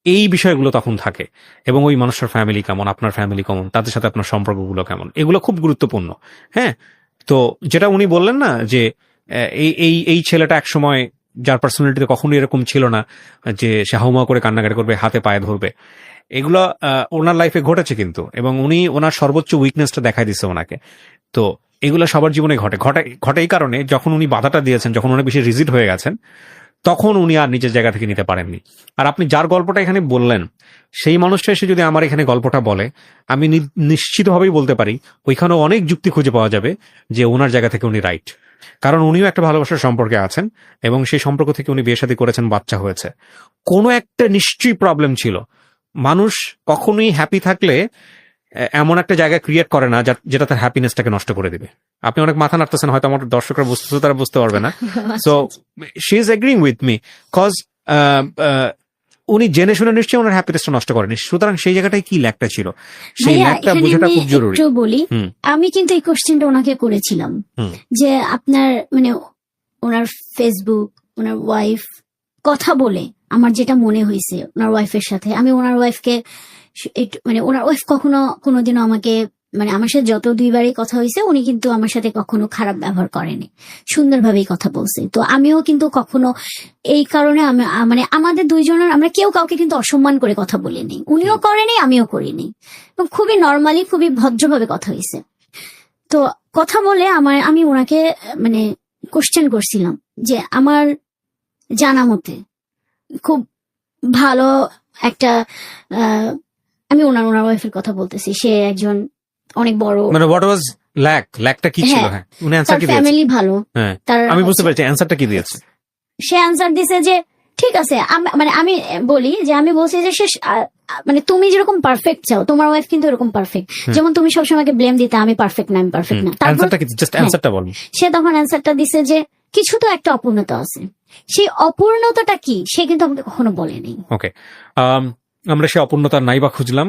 এই বিষয়গুলো তখন থাকে। এবং ওই মানুষটার ফ্যামিলি কেমন, আপনার ফ্যামিলি কেমন, তাদের সাথে আপনার সম্পর্কগুলো কেমন, এগুলো খুব গুরুত্বপূর্ণ। হ্যাঁ, তো যেটা উনি বললেন না যে এই ছেলেটা একসময় যার পার্সোনালিটিতে কখনোই এরকম ছিল না যে সে হাউমা করে কান্নাকাটি করবে, হাতে পায়ে ধরবে, এগুলো ওনার লাইফে ঘটেছে কিন্তু, এবং উনি ওনার সর্বোচ্চ উইকনেসটা দেখাই দিচ্ছে ওনাকে। তো এগুলো সবার জীবনে ঘটে এই কারণে যখন উনি বাধাটা দিয়েছেন, যখন অনেক বেশি রিজিড হয়ে গেছেন, তখন উনি আর নিজের জায়গা থেকে নিতে পারেননি। আর আপনি যার গল্পটা এখানে বললেন, সেই মানুষটা এসে যদি আমার এখানে গল্পটা বলে, আমি নিশ্চিতভাবেই বলতে পারি ওইখানেও অনেক যুক্তি খুঁজে পাওয়া যাবে যে ওনার জায়গা থেকে উনি রাইট। কারণ উনিও একটা ভালোবাসার সম্পর্কে আছেন, এবং সেই সম্পর্ক থেকে উনি বিয়ে শাদী করেছেন, বাচ্চা হয়েছে। কোনো একটা নিশ্চয়ই প্রবলেম ছিল। মানুষ কখনোই হ্যাপি থাকলে এমন একটা জায়গা ক্রিয়েট করে না যেটা তার হ্যাপিনেসটাকে নষ্ট করে দিবে। আপনি অনেক মাথা নাড়তেছেন, হয়তো আমার দর্শকরা বুঝতেছে, তারা বুঝতে পারবে না। So she is agreeing with me, cause উনি জেনে শুনে নিশ্চয়ই ওনার হ্যাপিনেসটা নষ্ট করেনি। সুতরাং সেই জায়গাটায় কি ল্যাকটা ছিল, সেই ভাইয়া, ল্যাকটা এখানে বোঝাটা আমি খুব জরুরি। একটু বলি, আমি কিন্তু এই কোশ্চেনটা ওনাকে করেছিলাম যে আপনার মানে ওনার ফেসবুক, ওনার ওয়াইফ কথা বলে আমার যেটা মনে হয়েছে ওনার ওয়াইফের সাথে, আমি ওনার ওয়াইফকে মানে ওনার ওয়াইফ কখনো কোনোদিনও আমাকে মানে আমার সাথে যত দুইবারই কথা হয়েছে উনি কিন্তু আমার সাথে কখনো খারাপ ব্যবহার করেনি, সুন্দরভাবেই কথা বলছে। তো আমিও কিন্তু কখনো এই কারণে মানে আমাদের দুইজনের আমরা কেউ কাউকে কিন্তু অসম্মান করে কথা বলিনি, উনিও করেনি আমিও করিনি, এবং খুবই নর্মালি খুবই ভদ্রভাবে কথা হয়েছে। তো কথা বলে আমি ওনাকে মানে কোশ্চেন করছিলাম যে আমার জানা মতে খুব ভালো একটা আমি ওনার ওয়াইফের কথা বলতেছি, সে একজন অনেক বড়, মানে হোয়াট ওয়াজ ল্যাকটা কি ছিল? হ্যাঁ, উনি অ্যানসার তার কি দিয়েছে? ফ্যামিলি ভালো। হ্যাঁ, তার আমি বুঝতে পেরেছি অ্যানসারটা কি দিয়েছে। সে অ্যান্সার দিছে যে ঠিক আছে, মানে আমি বলি যে আমি বলছি যে সে মানে তুমি যেরকম পারফেক্ট চাও তোমার ওয়াইফ কিন্তু এরকম পারফেক্ট, যেমন তুমি সবসময় আমাকে ব্লেম দিতে আমি পারফেক্ট না, আমি পারফেক্ট না। তারপর অ্যানসারটা কি? জাস্ট অ্যানসারটা বলুন। সে তখন অ্যান্সারটা দিছে যে কিছু তো একটা অপূর্ণতা আছে, সেই অপূর্ণতাটা কি সে কিন্তু আমাকে কখনো বলেনি। ওকে, আমরা সে অপূর্ণতার নাইবা খুঁজলাম।